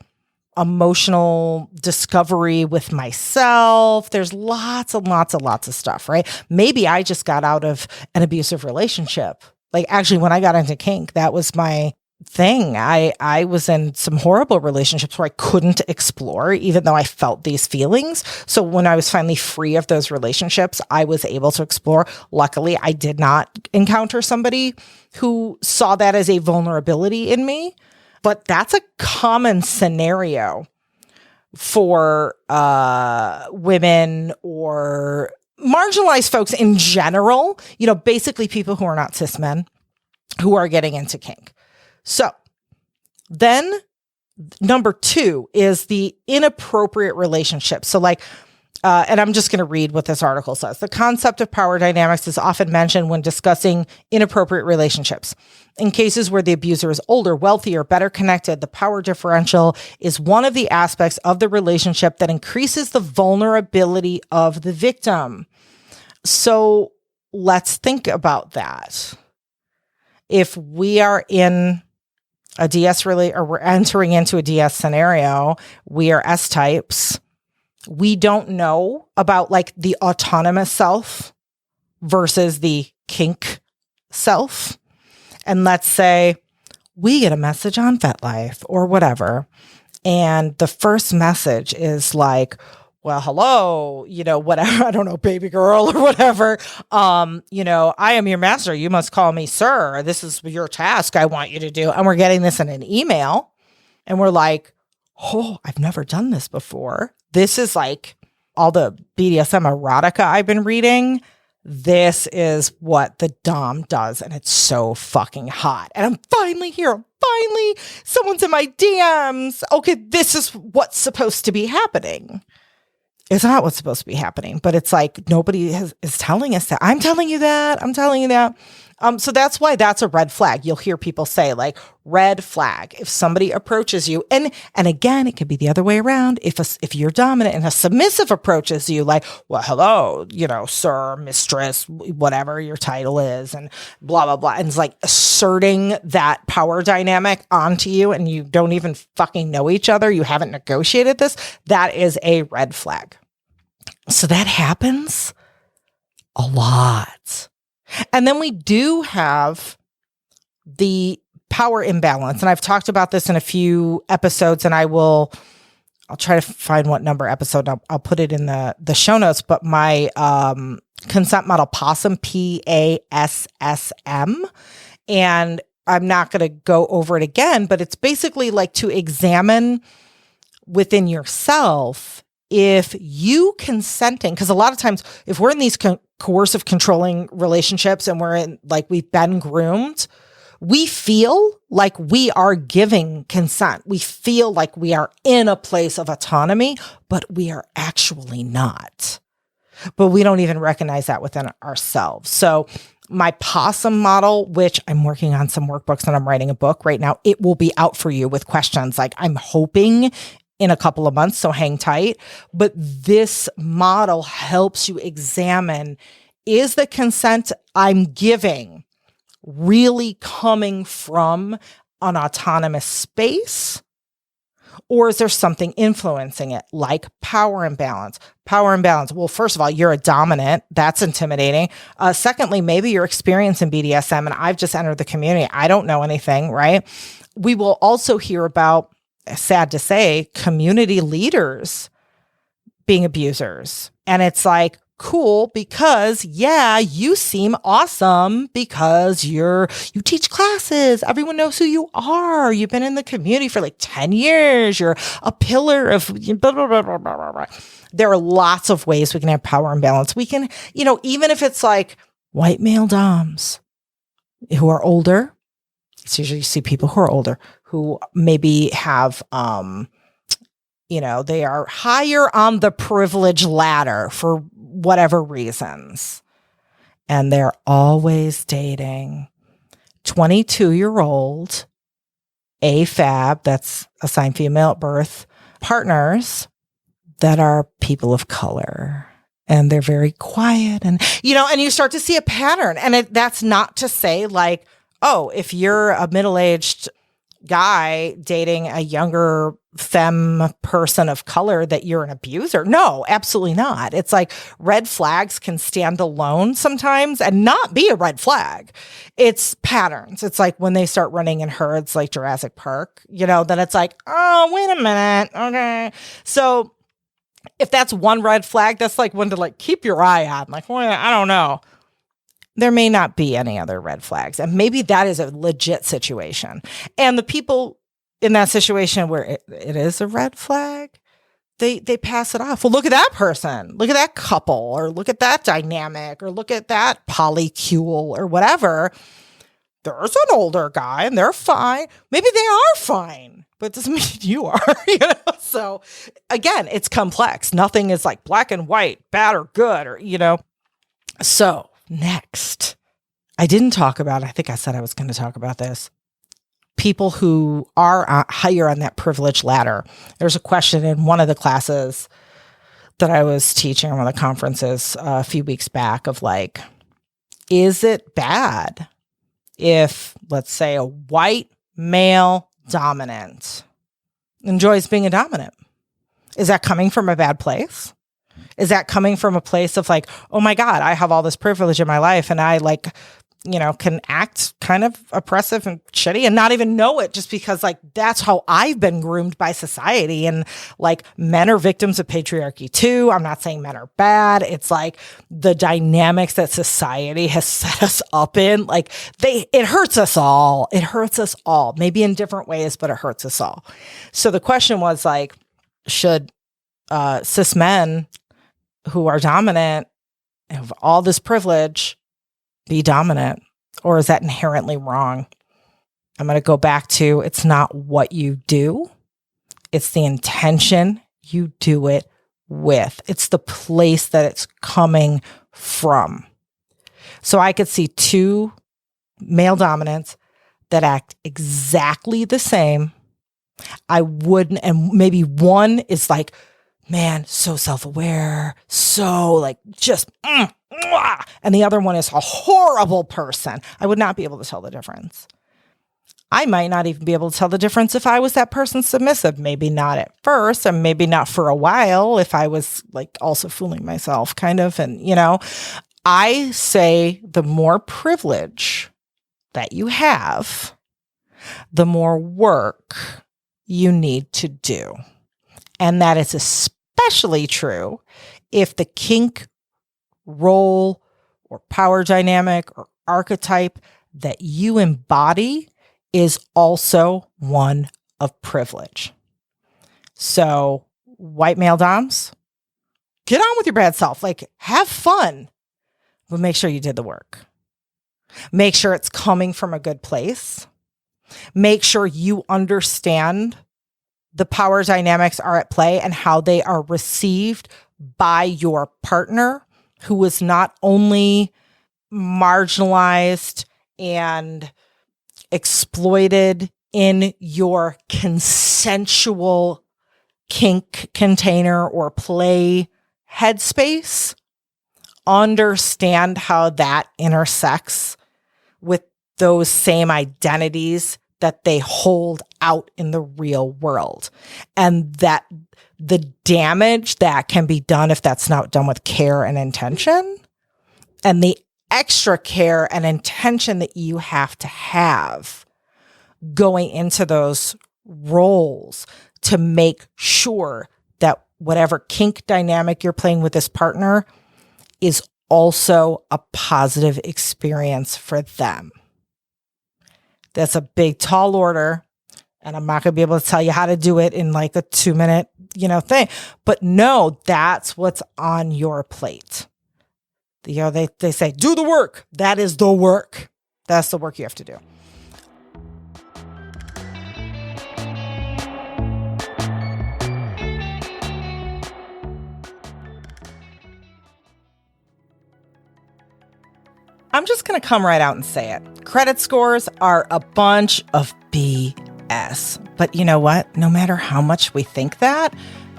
emotional discovery with myself. There's lots and lots and lots of stuff, right? Maybe I just got out of an abusive relationship. Like actually when I got into kink, that was my thing. I was in some horrible relationships where I couldn't explore, even though I felt these feelings. So when I was finally free of those relationships, I was able to explore. Luckily, I did not encounter somebody who saw that as a vulnerability in me. But that's a common scenario for women or marginalized folks in general, basically people who are not cis men who are getting into kink. So then number 2 is the inappropriate relationship. So like, and I'm just going to read what this article says. The concept of power dynamics is often mentioned when discussing inappropriate relationships. In cases where the abuser is older, wealthier, better connected, the power differential is one of the aspects of the relationship that increases the vulnerability of the victim. So let's think about that. If we are in a DS or we're entering into a DS scenario, we are S types. We don't know about like the autonomous self versus the kink self. And let's say we get a message on FetLife or whatever. And the first message is like, well, hello, whatever, I don't know, baby girl or whatever. I am your master. You must call me sir. This is your task I want you to do. And we're getting this in an email. And we're like, oh, I've never done this before. This is like all the BDSM erotica I've been reading. This is what the dom does. And it's so fucking hot. And I'm finally here. Finally, someone's in my DMs. Okay, this is what's supposed to be happening. It's not what's supposed to be happening, but it's like nobody is telling us that. I'm telling you that. So that's why that's a red flag. You'll hear people say like red flag. If somebody approaches you, and again, it could be the other way around. If you're dominant and a submissive approaches you like, well, hello, sir, mistress, whatever your title is and blah, blah, blah. And it's like asserting that power dynamic onto you and you don't even fucking know each other. You haven't negotiated this. That is a red flag. So that happens a lot. And then we do have the power imbalance. And I've talked about this in a few episodes and I'll try to find what number episode. I'll put it in the show notes, but my consent model PASSM, PASSM. And I'm not going to go over it again, but it's basically like to examine within yourself if you consenting, because a lot of times if we're in these coercive controlling relationships and we're in, like, we've been groomed, we feel like we are giving consent. We feel like we are in a place of autonomy, but we are actually not. But we don't even recognize that within ourselves. So my possum model, which I'm working on some workbooks and I'm writing a book right now, it will be out for you with questions. Like, I'm hoping in a couple of months, so hang tight. But this model helps you examine, is the consent I'm giving really coming from an autonomous space? Or is there something influencing it, like power imbalance? Power imbalance. Well, first of all, you're a dominant. That's intimidating. Secondly, maybe you're experiencing BDSM and I've just entered the community. I don't know anything, right? We will also hear about, sad to say, community leaders being abusers. And it's like, cool, because yeah, you seem awesome because you teach classes. Everyone knows who you are. You've been in the community for like 10 years. You're a pillar of blah, blah, blah, blah, blah, blah. There are lots of ways we can have power imbalance. We can, even if it's like white male doms who are older, it's usually you see people who are older who maybe have, they are higher on the privilege ladder for whatever reasons. And they're always dating 22-year-old AFAB, that's assigned female at birth, partners that are people of color. And they're very quiet. And you start to see a pattern. And that's not to say like, oh, if you're a middle-aged guy dating a younger femme person of color that you're an abuser. No, absolutely not. It's like red flags can stand alone sometimes and not be a red flag. It's patterns. It's like when they start running in herds like Jurassic Park, then it's like, oh, wait a minute. Okay. So if that's one red flag, that's like one to like keep your eye on. Like, well, I don't know. There may not be any other red flags. And maybe that is a legit situation. And the people in that situation where it is a red flag, they pass it off. Well, look at that person. Look at that couple, or look at that dynamic, or look at that polycule or whatever. There's an older guy and they're fine. Maybe they are fine, but it doesn't mean you are. So again, it's complex. Nothing is like black and white, bad or good, or, So next, I didn't talk about, I think I said I was going to talk about this, people who are higher on that privilege ladder. There's a question in one of the classes that I was teaching on one of the conferences a few weeks back of like, is it bad if, let's say, a white male dominant enjoys being a dominant? Is that coming from a bad place? Is that coming from a place of like, oh my God, I have all this privilege in my life and I can act kind of oppressive and shitty and not even know it, just because like that's how I've been groomed by society. And like men are victims of patriarchy too. I'm not saying men are bad. It's like the dynamics that society has set us up in, like it hurts us all. It hurts us all, maybe in different ways, but it hurts us all. So the question was like, should cis men who are dominant, have all this privilege, be dominant? Or is that inherently wrong? I'm going to go back to, it's not what you do. It's the intention you do it with. It's the place that it's coming from. So I could see two male dominants that act exactly the same. I wouldn't, and maybe one is like, man, so self-aware, so like just, and the other one is a horrible person. I would not be able to tell the difference. I might not even be able to tell the difference if I was that person submissive. Maybe not at first, and maybe not for a while if I was like also fooling myself kind of. And, I say the more privilege that you have, the more work you need to do. And that is especially true if the kink, role, or power dynamic or archetype that you embody is also one of privilege. So, white male doms, get on with your bad self. Like, have fun. but make sure you did the work. Make sure it's coming from a good place. Make sure you understand the power dynamics are at play and how they are received by your partner, who is not only marginalized and exploited in your consensual kink container or play headspace. Understand how that intersects with those same identities that they hold out in the real world, and that the damage that can be done if that's not done with care and intention, and the extra care and intention that you have to have going into those roles to make sure that whatever kink dynamic you're playing with this partner is also a positive experience for them. That's a big, tall order, and I'm not going to be able to tell you how to do it in like a 2-minute, thing. But no, that's what's on your plate. They say, do the work. That is the work. That's the work you have to do. I'm just going to come right out and say it. Credit scores are a bunch of BS. But you know what? No matter how much we think that,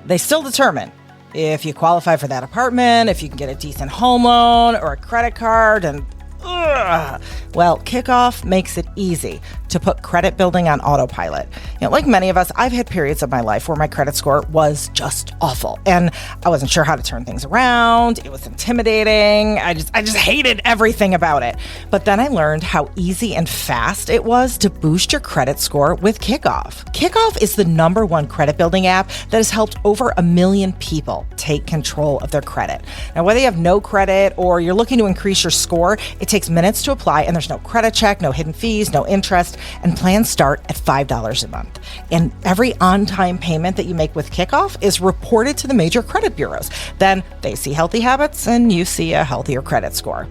they still determine if you qualify for that apartment, if you can get a decent home loan or a credit card, and well, Kickoff makes it easy to put credit building on autopilot. Like many of us, I've had periods of my life where my credit score was just awful, and I wasn't sure how to turn things around. It was intimidating. I just hated everything about it. But then I learned how easy and fast it was to boost your credit score with Kickoff. Kickoff is the #1 credit building app that has helped over 1 million people take control of their credit. Now, whether you have no credit or you're looking to increase your score, it takes minutes to apply, and there's no credit check, no hidden fees, no interest, and plans start at $5 a month. And every on-time payment that you make with Kickoff is reported to the major credit bureaus. Then they see healthy habits, and you see a healthier credit score.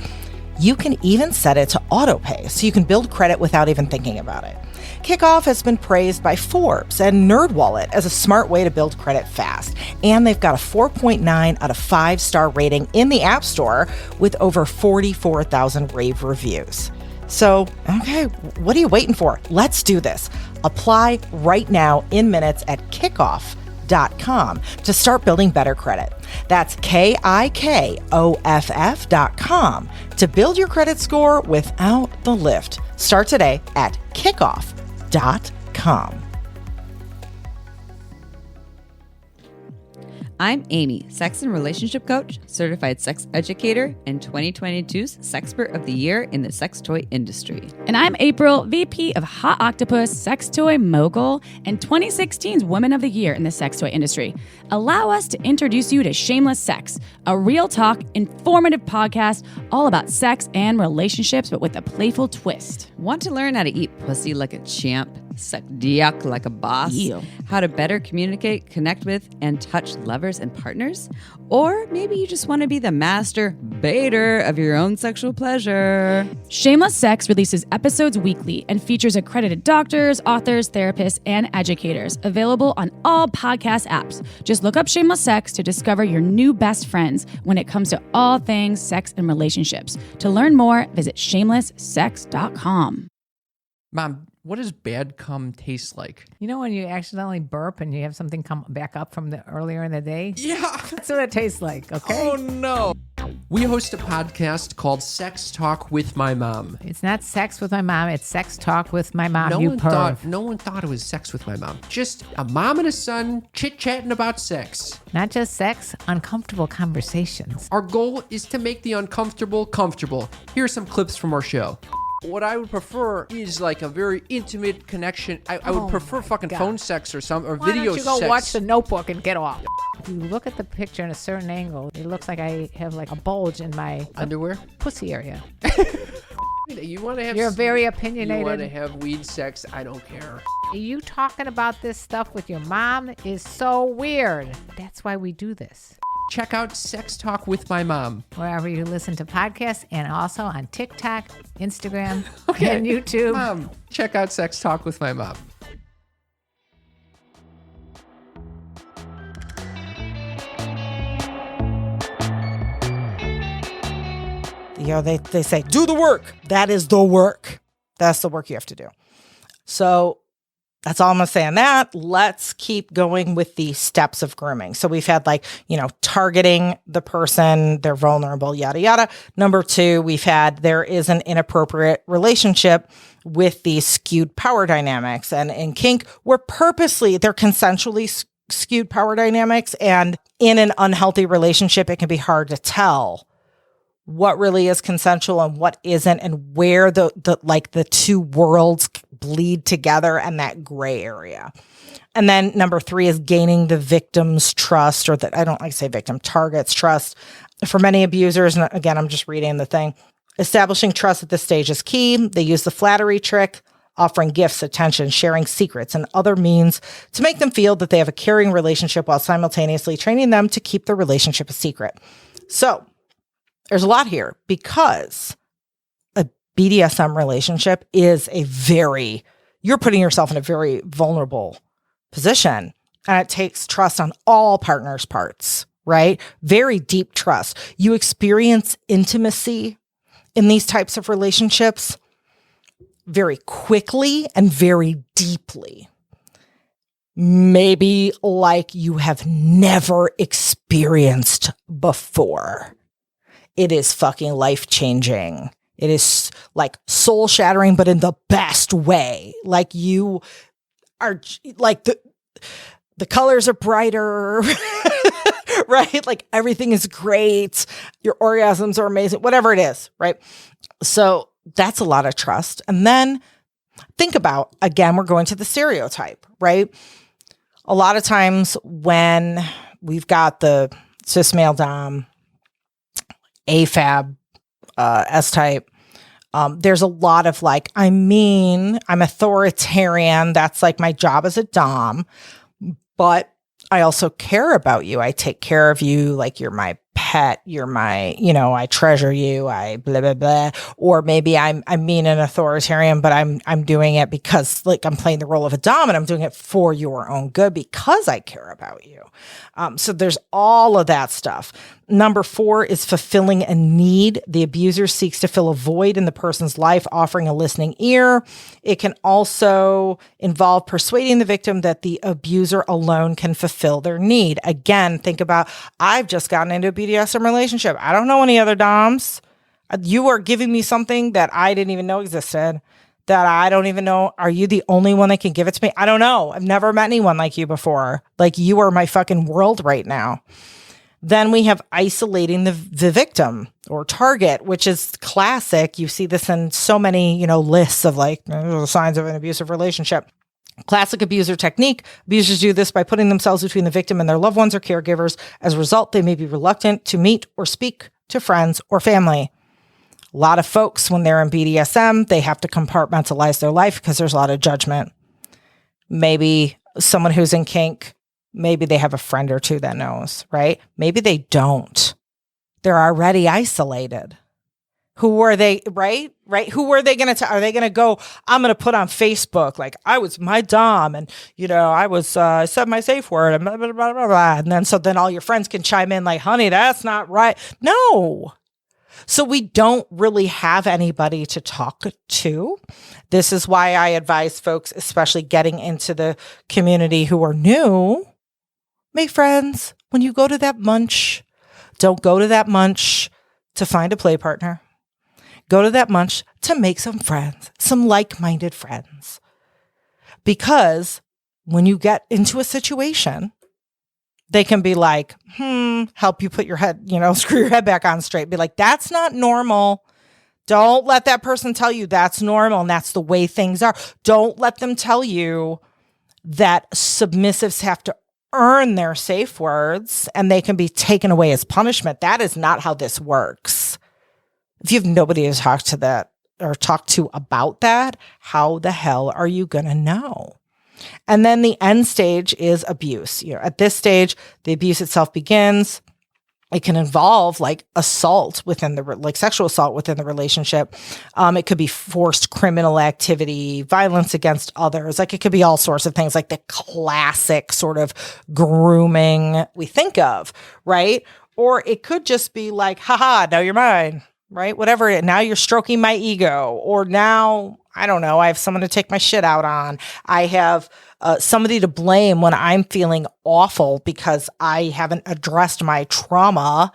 You can even set it to auto pay, so you can build credit without even thinking about it. Kickoff has been praised by Forbes and NerdWallet as a smart way to build credit fast. And they've got a 4.9 out of 5-star rating in the App Store with over 44,000 rave reviews. So, okay, what are you waiting for? Let's do this. Apply right now in minutes at kickoff.com to start building better credit. That's KIKOFF.com to build your credit score without the lift. Start today at kickoff.com. I'm Amy, sex and relationship coach, certified sex educator, and 2022's Sexpert of the Year in the sex toy industry. And I'm April, VP of Hot Octopus, sex toy mogul, and 2016's Woman of the Year in the sex toy industry. Allow us to introduce you to Shameless Sex, a real talk, informative podcast all about sex and relationships, but with a playful twist. Want to learn how to eat pussy like a champ, suck dick like a boss, how to better communicate, connect with, and touch lovers and partners? Or maybe you just want to be the master baiter of your own sexual pleasure. Shameless Sex releases episodes weekly and features accredited doctors, authors, therapists, and educators, available on all podcast apps. Just look up Shameless Sex to discover your new best friends when it comes to all things sex and relationships. To learn more, visit shamelesssex.com. Mom, what does bad cum taste like? You know when you accidentally burp and you have something come back up from the earlier in the day? Yeah. That's what it tastes like, okay? Oh, no. We host a podcast called Sex Talk with My Mom. It's not sex with my mom. It's sex talk with my mom, No you one perv. thought it was sex with my mom. Just a mom and a son chit-chatting about sex. Not just sex, uncomfortable conversations. Our goal is to make the uncomfortable comfortable. Here are some clips from our show. What I would prefer is like a very intimate connection. I would prefer fucking God. phone sex or video Why don't you go sex. watch The Notebook and get off? If you look at the picture in a certain angle, it looks like I have like a bulge in my Underwear? pussy area. You want to have? You're very You want to opinionated. have weed sex? I don't care. You talking about this stuff with your mom is so weird. That's why we do this. Check out Sex Talk with My Mom. Wherever you listen to podcasts and also on TikTok, Instagram, and YouTube. Mom, check out Sex Talk with My Mom. They say, do the work. That is the work. That's the work you have to do. So that's all I'm going to say on that. Let's keep going with the steps of grooming. So we've had targeting the person, they're vulnerable, yada, yada. Number 2, we've had there is an inappropriate relationship with these skewed power dynamics. And in kink, they're consensually skewed power dynamics. And in an unhealthy relationship, it can be hard to tell what really is consensual and what isn't, and where the two worlds bleed together, and that gray area. And then number 3 is gaining the victim's trust, or I don't like to say victim, target's trust. For many abusers, and again, I'm just reading the thing, establishing trust at this stage is key. They use the flattery trick, offering gifts, attention, sharing secrets, and other means to make them feel that they have a caring relationship while simultaneously training them to keep the relationship a secret. So there's a lot here, because a BDSM relationship is you're putting yourself in a very vulnerable position, and it takes trust on all partners' parts, right? Very deep trust. You experience intimacy in these types of relationships very quickly and very deeply. Maybe like you have never experienced before. It is fucking life-changing. It is like soul-shattering, but in the best way. Like you are like the colors are brighter, right? Like everything is great. Your orgasms are amazing, whatever it is, right? So that's a lot of trust. And then think about, again, we're going to the stereotype, right? A lot of times when we've got the cis male dom, AFAB, S-type, there's a lot of I'm authoritarian. That's like my job as a dom, but I also care about you. I take care of you. Like you're my pet. You're my, I treasure you. I blah, blah, blah. Or maybe I'm mean and authoritarian, but I'm doing it because I'm playing the role of a dom, and I'm doing it for your own good because I care about you. So there's all of that stuff. Number 4 is fulfilling a need. The abuser seeks to fill a void in the person's life, offering a listening ear. It can also involve persuading the victim that the abuser alone can fulfill their need. Again, think about, I've just gotten into a BDSM relationship. I don't know any other doms. You are giving me something that I didn't even know existed, that I don't even know. Are you the only one that can give it to me? I don't know. I've never met anyone like you before. Like you are my fucking world right now. Then we have isolating the victim or target, which is classic. You see this in so many, lists of signs of an abusive relationship. Classic abuser technique. Abusers do this by putting themselves between the victim and their loved ones or caregivers. As a result, they may be reluctant to meet or speak to friends or family. A lot of folks, when they're in BDSM, they have to compartmentalize their life because there's a lot of judgment. Maybe someone who's in kink, maybe they have a friend or two that knows, right? Maybe they don't. They're already isolated. Who are they, right? Who are they going to, are they going to go, I'm going to put on Facebook, I was my dom and, I said my safe word and blah, blah, blah, blah, blah. And then all your friends can chime in honey, that's not right. No. So we don't really have anybody to talk to. This is why I advise folks, especially getting into the community who are new, make friends. When you go to that munch, don't go to that munch to find a play partner. Go to that munch to make some friends, some like-minded friends. Because when you get into a situation, they can be help you put your head, screw your head back on straight. Be like, that's not normal. Don't let that person tell you that's normal and that's the way things are. Don't let them tell you that submissives have to earn their safe words and they can be taken away as punishment. That is not how this works. If you have nobody to talk to that or talk to about that, how the hell are you going to know? And then the end stage is abuse. At this stage, the abuse itself begins. It can involve like assault within the, like sexual assault within the relationship. It could be forced criminal activity, violence against others. Like it could be all sorts of things, like the classic sort of grooming we think of, right? Or it could just be like, haha, now you're mine, right? Whatever. Now you're stroking my ego. Or now, I don't know, I have someone to take my shit out on. I have somebody to blame when I'm feeling awful because I haven't addressed my trauma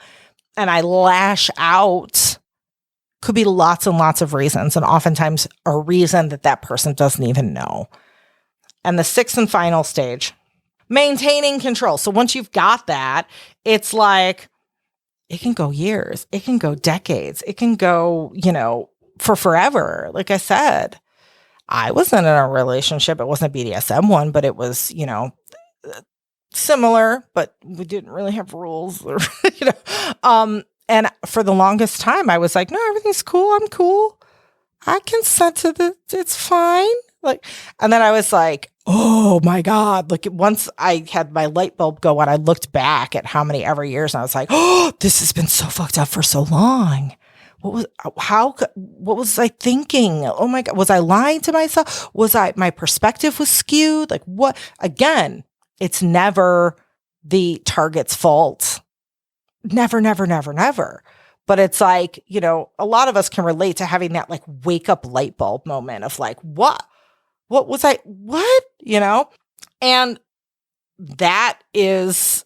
and I lash out. Could be lots and lots of reasons, and oftentimes a reason that that person doesn't even know. And the sixth and final stage, maintaining control. So once you've got that, it's like, it can go years, it can go decades, it can go, for forever. Like I said, I wasn't in a relationship. It wasn't a BDSM one, but it was, similar, but we didn't really have rules or, and for the longest time I was like, no, everything's cool. I'm cool. I consent to this. It's fine. Like, and then I was like, oh my God. Like once I had my light bulb go on, I looked back at how many ever years and I was like, oh, this has been so fucked up for so long. What was I thinking? Oh my God. Was I lying to myself? My perspective was skewed? Like what? Again, it's never the target's fault. Never, never, never, never. But it's like, a lot of us can relate to having that like wake up light bulb moment of like, what was I, what? And that is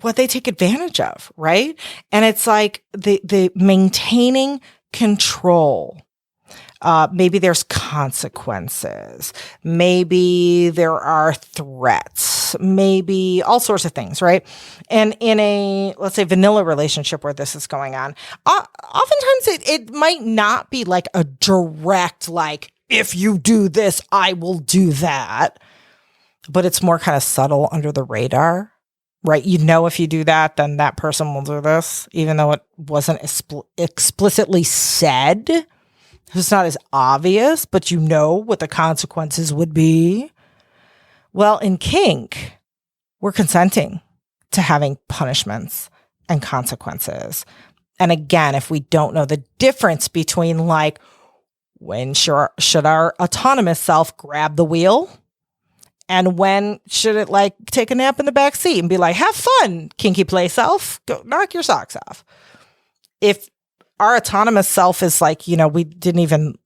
what they take advantage of, right? And it's like the maintaining control. Maybe there's consequences. Maybe there are threats. Maybe all sorts of things, right? And in a, let's say, vanilla relationship where this is going on, oftentimes it might not be like a direct, like, if you do this, I will do that. But it's more kind of subtle under the radar. Right? If you do that, then that person will do this, even though it wasn't explicitly said. It's not as obvious, but what the consequences would be. Well, in kink, we're consenting to having punishments and consequences. And again, if we don't know the difference between like, when should our autonomous self grab the wheel? And when should it like take a nap in the back seat and be like, have fun, kinky play self, go knock your socks off. If our autonomous self is like, we didn't even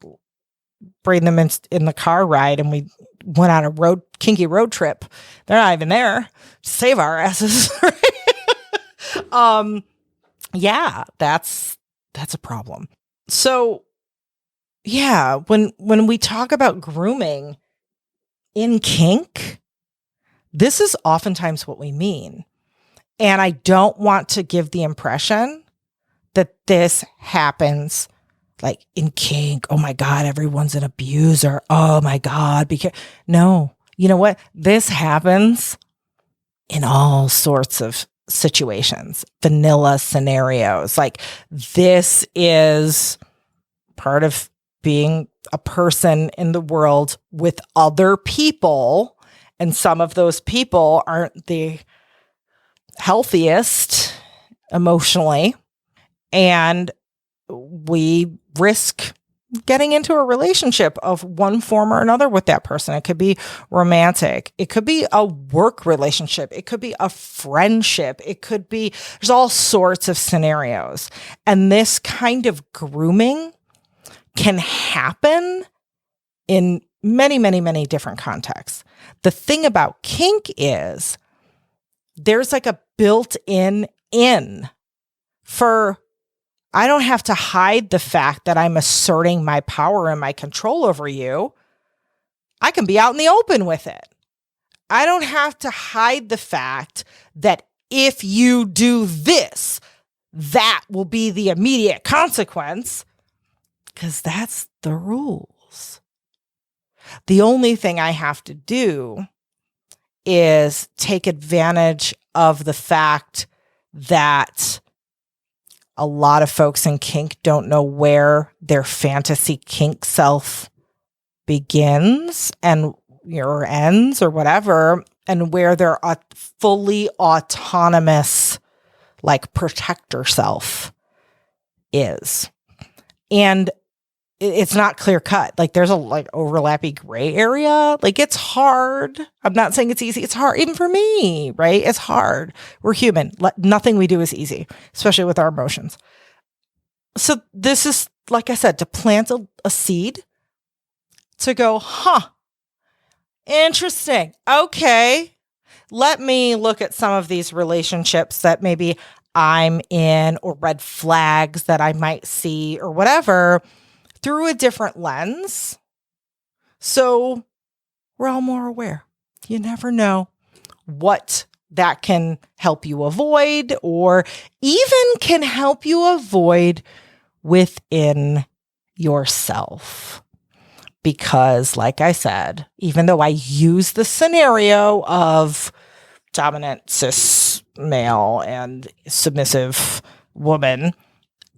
bring them in the car ride and we went on a kinky road trip, they're not even there to save our asses. Yeah, that's a problem. So yeah, when we talk about grooming in kink, this is oftentimes what we mean. And I don't want to give the impression that this happens like in kink. Oh my God, everyone's an abuser. Oh my God. No, you know what? This happens in all sorts of situations, vanilla scenarios. Like this is part of being a person in the world with other people, and some of those people aren't the healthiest emotionally, and we risk getting into a relationship of one form or another with that person. It could be romantic. It could be a work relationship. It could be a friendship. There's all sorts of scenarios. And this kind of grooming can happen in many, many, many different contexts. The thing about kink is there's like a built-in for, I don't have to hide the fact that I'm asserting my power and my control over you. I can be out in the open with it. I don't have to hide the fact that if you do this, that will be the immediate consequence, because that's the rules. The only thing I have to do is take advantage of the fact that a lot of folks in kink don't know where their fantasy kink self begins and or ends or whatever, and where they're fully autonomous, like protect yourself is. And it's not clear cut. Like there's a like overlappy gray area. Like it's hard. I'm not saying it's easy. It's hard. Even for me, right? It's hard. We're human. Nothing we do is easy, especially with our emotions. So this is, like I said, to plant a seed to go, interesting. Okay. Let me look at some of these relationships that maybe I'm in or red flags that I might see or whatever through a different lens. So we're all more aware. You never know what that can help you avoid or even can help you avoid within yourself. Because like I said, even though I use the scenario of dominant cis male and submissive woman,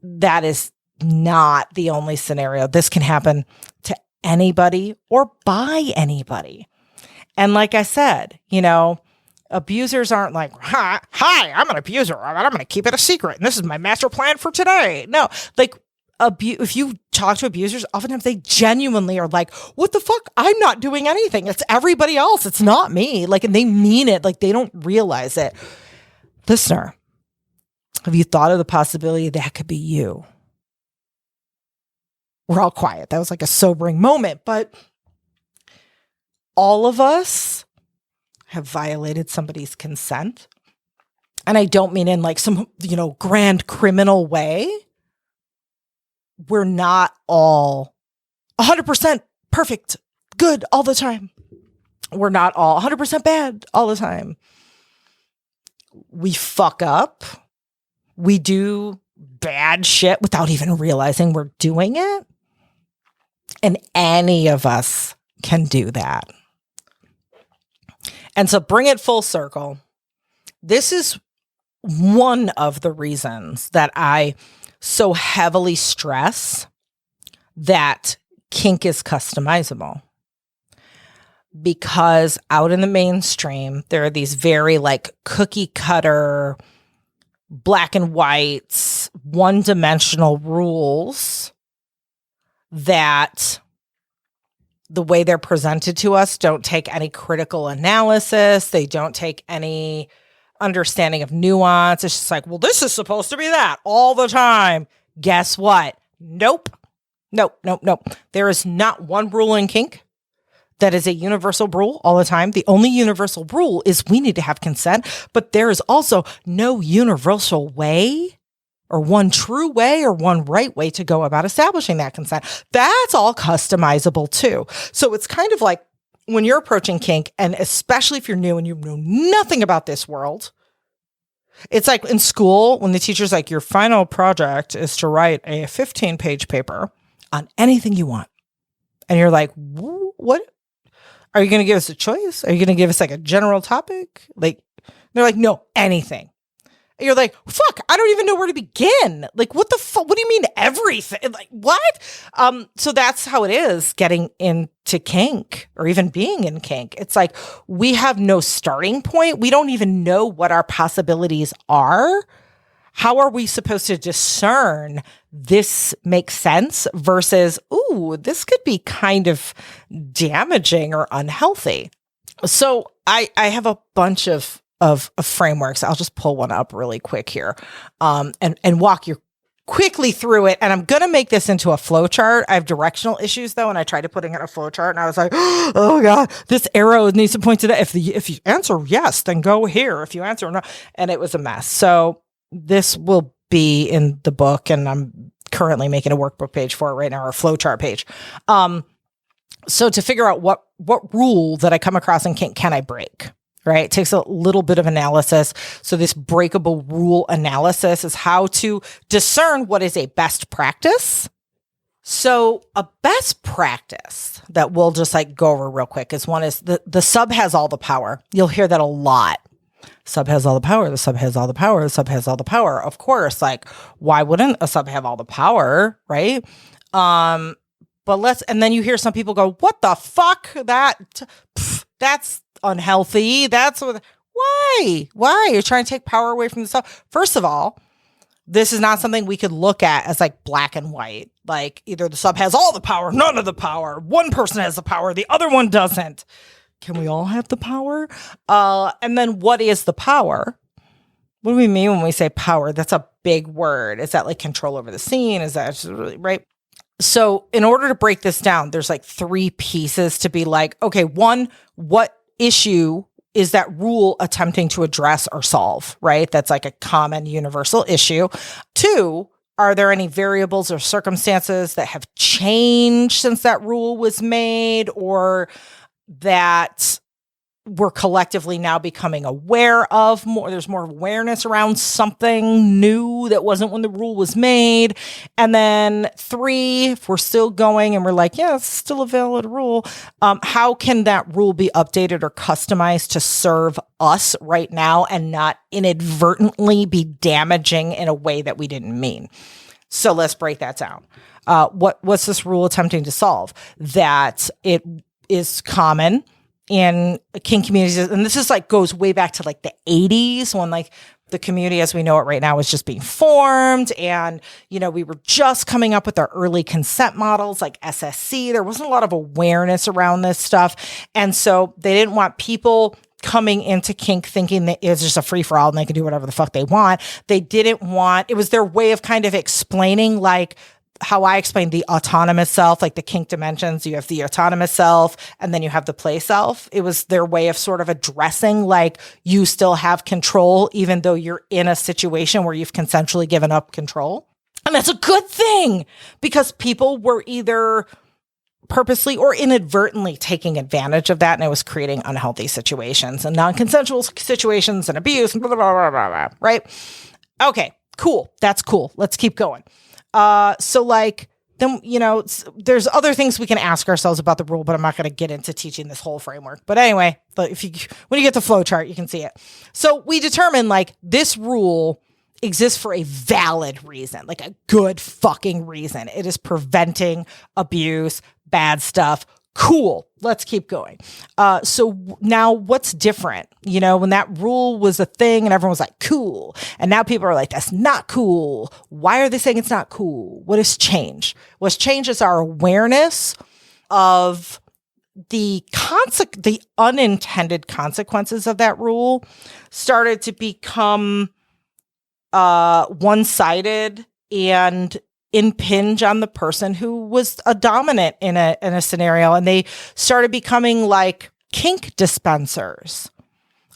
that is not the only scenario. This can happen to anybody or by anybody. And like I said, abusers aren't like, hi, I'm an abuser. I'm going to keep it a secret. And this is my master plan for today. No, like if you talk to abusers, oftentimes they genuinely are like, what the fuck? I'm not doing anything. It's everybody else. It's not me. Like, and they mean it. Like they don't realize it. Listener, have you thought of the possibility that could be you? We're all quiet. That was like a sobering moment, but all of us have violated somebody's consent. And I don't mean in like some, grand criminal way. We're not all 100% perfect, good all the time. We're not all 100% bad all the time. We fuck up. We do bad shit without even realizing we're doing it. And any of us can do that. And so bring it full circle. This is one of the reasons that I so heavily stress that kink is customizable. Because out in the mainstream, there are these very like cookie cutter, black and white, one-dimensional rules that the way they're presented to us don't take any critical analysis. They don't take any understanding of nuance. It's just like, well, this is supposed to be that all the time. Guess what? Nope. There is not one rule in kink that is a universal rule all the time. The only universal rule is we need to have consent, but there is also no universal way or one true way or one right way to go about establishing that consent. That's all customizable too. So it's kind of like when you're approaching kink, and especially if you're new and you know nothing about this world, it's like in school when the teacher's like, your final project is to write a 15-page paper on anything you want. And you're like, what? Are you going to give us a choice? Are you going to give us like a general topic? Like, they're like, no, anything. And you're like, fuck, I don't even know where to begin. Like, what the fuck? What do you mean everything? Like, what? So that's how it is getting into kink or even being in kink. It's like, we have no starting point. We don't even know what our possibilities are. How are we supposed to discern this makes sense versus, ooh, this could be kind of damaging or unhealthy? So I have a bunch of frameworks. I'll just pull one up really quick here and walk you quickly through it. And I'm going to make this into a flow chart. I have directional issues though. And I tried to put it in a flow chart and I was like, oh God, this arrow needs to point to that. If you answer yes, then go here. If you answer no, and it was a mess. So this will be in the book and I'm currently making a workbook page for it right now, or a flow chart page. So to figure out what rule that I come across in kink can I break? Right? It takes a little bit of analysis. So this breakable rule analysis is how to discern what is a best practice. So a best practice that we'll just like go over real quick is one is the sub has all the power. You'll hear that a lot. Sub has all the power. The sub has all the power. The sub has all the power. Of course, like why wouldn't a sub have all the power? Right? And then you hear some people go, what the fuck? That's unhealthy. That's what Why? You're trying to take power away from the sub. First of all, this is not something we could look at as like black and white. Like either the sub has all the power, none of the power. One person has the power, the other one doesn't. Can we all have the power? And then what is the power? What do we mean when we say power? That's a big word. Is that like control over the scene? Is that really right? So in order to break this down, there's like 3 pieces to be like, okay, 1, what issue is that rule attempting to address or solve, right? That's like a common universal issue. 2, are there any variables or circumstances that have changed since that rule was made, or that we're collectively now becoming aware of more? There's more awareness around something new that wasn't when the rule was made. And then 3, if we're still going and we're like, yeah, it's still a valid rule, how can that rule be updated or customized to serve us right now and not inadvertently be damaging in a way that we didn't mean? So let's break that down. What's this rule attempting to solve? That it is common in kink communities, and this is like goes way back to like the 80s when like the community as we know it right now was just being formed, and you know we were just coming up with our early consent models like SSC. There wasn't a lot of awareness around this stuff, and so they didn't want people coming into kink thinking that it's just a free-for-all and they can do whatever the fuck they want. They didn't want, it was their way of kind of explaining like how I explained the autonomous self, like the kink dimensions. You have the autonomous self and then you have the play self. It was their way of sort of addressing like you still have control even though you're in a situation where you've consensually given up control. And that's a good thing because people were either purposely or inadvertently taking advantage of that, and it was creating unhealthy situations and non-consensual situations and abuse and blah, blah, blah, blah, blah, right? Okay, cool. That's cool. Let's keep going. So like, then, you know, there's other things we can ask ourselves about the rule, but I'm not going to get into teaching this whole framework. But anyway, when you get the flow chart, you can see it. So we determine like this rule exists for a valid reason, like a good fucking reason. It is preventing abuse, bad stuff. Cool. Let's keep going. So now what's different? You know, when that rule was a thing and everyone was like, cool. And now people are like, that's not cool. Why are they saying it's not cool? What has changed? What's changed is our awareness of the unintended consequences of that rule started to become one-sided and impinge on the person who was a dominant in a scenario, and they started becoming like kink dispensers.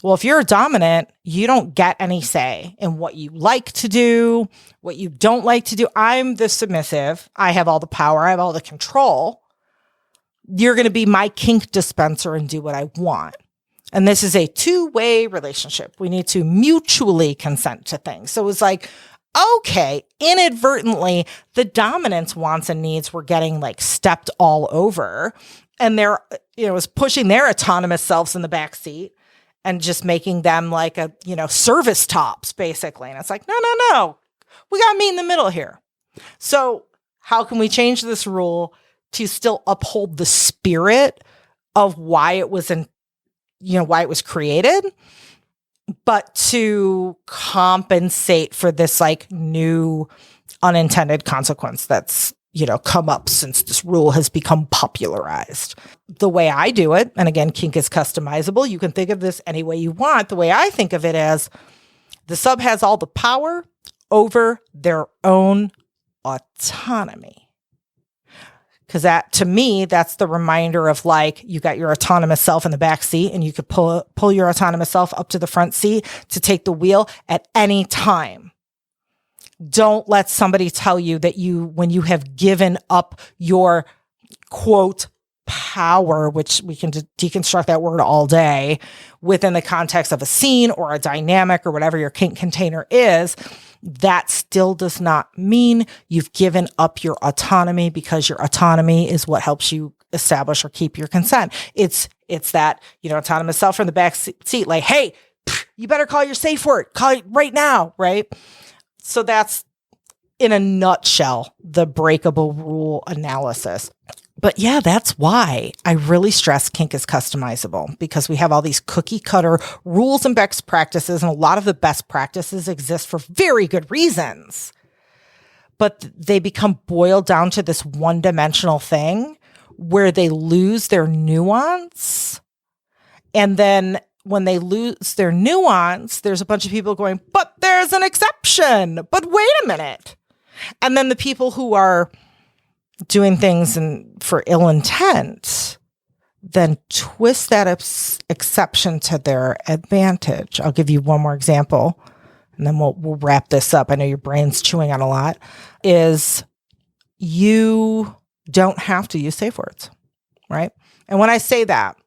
Well, if you're a dominant, you don't get any say in what you like to do, what you don't like to do. I'm the submissive. I have all the power. I have all the control. You're going to be my kink dispenser and do what I want. And this is a 2-way relationship. We need to mutually consent to things. So it's like, okay, inadvertently, the dominant's wants and needs were getting like stepped all over, and they're, you know, was pushing their autonomous selves in the back seat and just making them like a, you know, service tops basically. And it's like, no, we got to meet in the middle here. So how can we change this rule to still uphold the spirit of why it was why it was created, but to compensate for this like new unintended consequence that's, you know, come up since this rule has become popularized? The way I do it, and again, kink is customizable. You can think of this any way you want. The way I think of it is the sub has all the power over their own autonomy. Because that, to me, that's the reminder of like, you got your autonomous self in the back seat and you could pull your autonomous self up to the front seat to take the wheel at any time. Don't let somebody tell you that when you have given up your quote power, which we can deconstruct that word all day within the context of a scene or a dynamic or whatever your kink container is, that still does not mean you've given up your autonomy, because your autonomy is what helps you establish or keep your consent. It's that, you know, autonomous self from the back seat, like, hey, you better call your safe word. Call it right now, right? So that's, in a nutshell, the breakable rule analysis. But yeah, that's why I really stress kink is customizable, because we have all these cookie cutter rules and best practices. And a lot of the best practices exist for very good reasons, but they become boiled down to this one-dimensional thing where they lose their nuance. And then when they lose their nuance, there's a bunch of people going, but there's an exception. But wait a minute. And then the people who are doing things for ill intent then twist that exception to their advantage. I'll give you one more example, and then we'll wrap this up. I know your brain's chewing on a lot. Is you don't have to use safe words, right? And when I say that,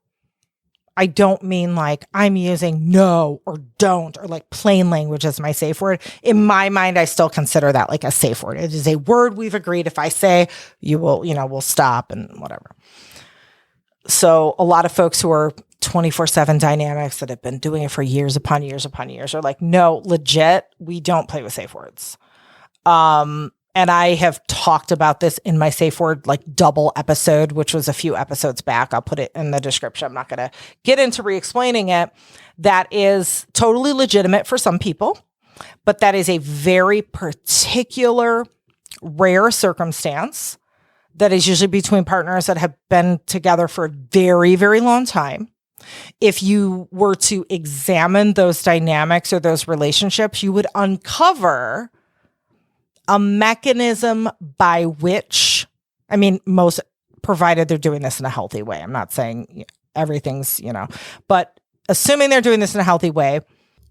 I don't mean like I'm using no or don't or like plain language as my safe word. In my mind, I still consider that like a safe word. It is a word we've agreed. If I say, you will, we'll stop and whatever. So a lot of folks who are 24/7 dynamics that have been doing it for years upon years upon years are like, no, legit, we don't play with safe words. And I have talked about this in my safe word like double episode, which was a few episodes back. I'll put it in the description. I'm not going to get into re-explaining it. That is totally legitimate for some people, but that is a very particular, rare circumstance that is usually between partners that have been together for a very, very long time. If you were to examine those dynamics or those relationships, you would uncover a mechanism by which, most, provided they're doing this in a healthy way. I'm not saying everything's, but assuming they're doing this in a healthy way,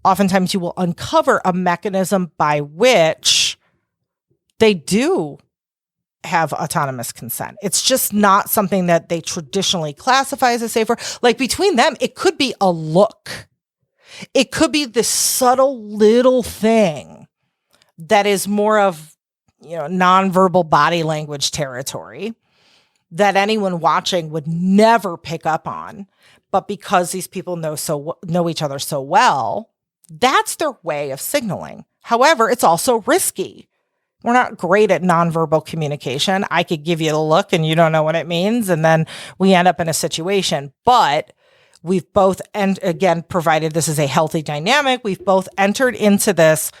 oftentimes you will uncover a mechanism by which they do have autonomous consent. It's just not something that they traditionally classify as a safe word. Like between them, it could be a look. It could be this subtle little thing that is more of, nonverbal body language territory that anyone watching would never pick up on. But because these people know each other so well, that's their way of signaling. However, it's also risky. We're not great at nonverbal communication. I could give you a look and you don't know what it means. And then we end up in a situation. But we've both, and again, provided this is a healthy dynamic, we've both entered into this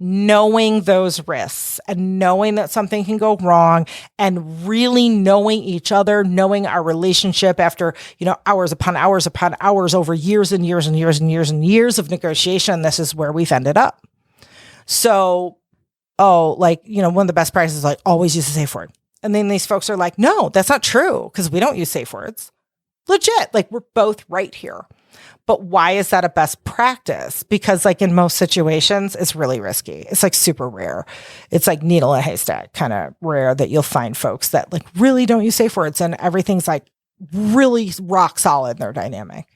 knowing those risks and knowing that something can go wrong and really knowing each other, knowing our relationship after, hours upon hours upon hours over years and years and years and years and years of negotiation. This is where we've ended up. So, one of the best practices is like always use a safe word. And then these folks are like, no, that's not true because we don't use safe words. Legit. Like we're both right here. But why is that a best practice? Because like in most situations, it's really risky. It's like super rare. It's like needle in a haystack kind of rare that you'll find folks that like really don't use safe words and everything's like really rock solid in their dynamic.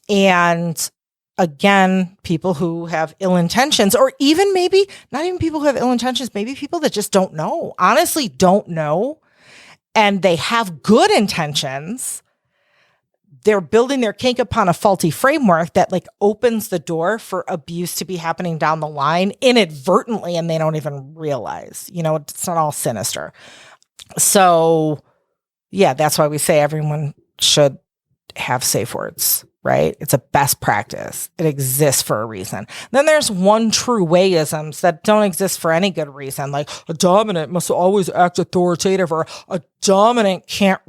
And again, people who have ill intentions, or even maybe not even people who have ill intentions, maybe people that just don't know, honestly don't know, and they have good intentions. They're building their kink upon a faulty framework that like opens the door for abuse to be happening down the line inadvertently, and they don't even realize, it's not all sinister. So yeah, that's why we say everyone should have safe words, right? It's a best practice. It exists for a reason. Then there's one true wayisms that don't exist for any good reason. Like a dominant must always act authoritative, or a dominant can't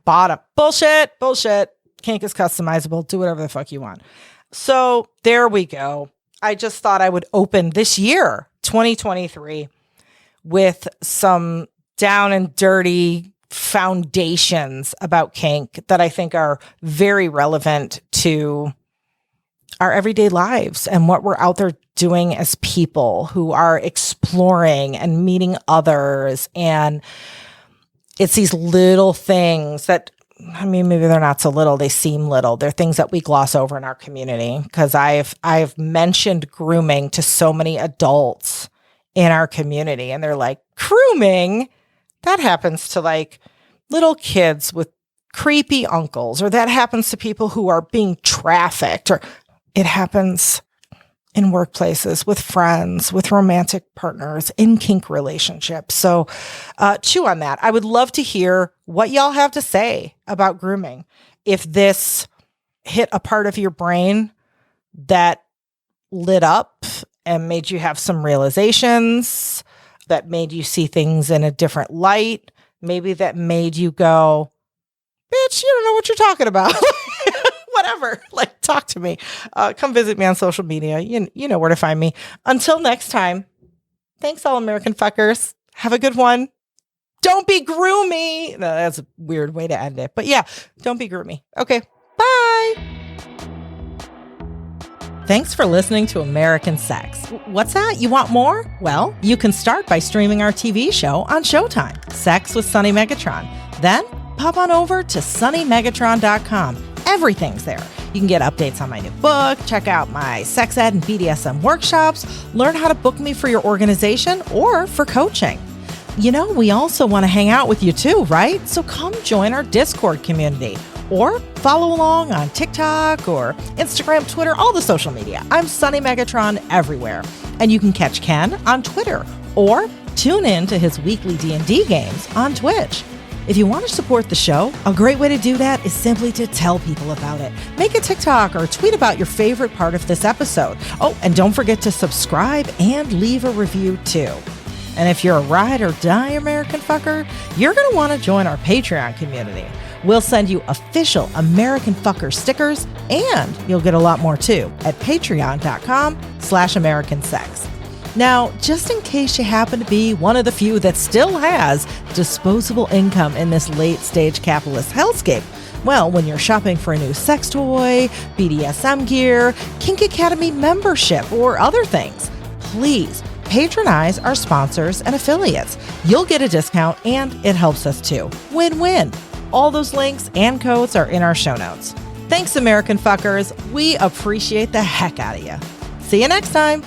bottom. Bullshit. Kink is customizable. Do whatever the fuck you want. So there we go. I just thought I would open this year, 2023, with some down and dirty foundations about kink that I think are very relevant to our everyday lives and what we're out there doing as people who are exploring and meeting others. And it's these little things that, maybe they're not so little, they seem little. They're things that we gloss over in our community, because I've mentioned grooming to so many adults in our community, and they're like, grooming? That happens to like little kids with creepy uncles, or that happens to people who are being trafficked, or it happens in workplaces, with friends, with romantic partners, in kink relationships. So chew on that. I would love to hear what y'all have to say about grooming. If this hit a part of your brain that lit up and made you have some realizations, that made you see things in a different light, maybe that made you go, bitch, you don't know what you're talking about. Whatever, like, talk to me. Come visit me on social media. You know where to find me. Until next time, thanks, all American fuckers. Have a good one. Don't be groomy. No, that's a weird way to end it. But yeah, don't be groomy. Okay, bye. Thanks for listening to American Sex. What's that? You want more? Well, you can start by streaming our TV show on Showtime, Sex with Sunny Megatron. Then pop on over to sunnymegatron.com. Everything's there. You can get updates on my new book, check out my sex ed and BDSM workshops, learn how to book me for your organization or for coaching. You know, we also want to hang out with you too, right? So come join our Discord community or follow along on TikTok or Instagram, Twitter, all the social media. I'm Sunny Megatron everywhere. And you can catch Ken on Twitter or tune in to his weekly D&D games on Twitch. If you want to support the show, a great way to do that is simply to tell people about it. Make a TikTok or tweet about your favorite part of this episode. Oh, and don't forget to subscribe and leave a review too. And if you're a ride or die American fucker, you're going to want to join our Patreon community. We'll send you official American Fucker stickers, and you'll get a lot more too at patreon.com/AmericanSex. Now, just in case you happen to be one of the few that still has disposable income in this late-stage capitalist hellscape, well, when you're shopping for a new sex toy, BDSM gear, Kink Academy membership, or other things, please patronize our sponsors and affiliates. You'll get a discount, and it helps us too. Win-win. All those links and codes are in our show notes. Thanks, American fuckers. We appreciate the heck out of you. See you next time.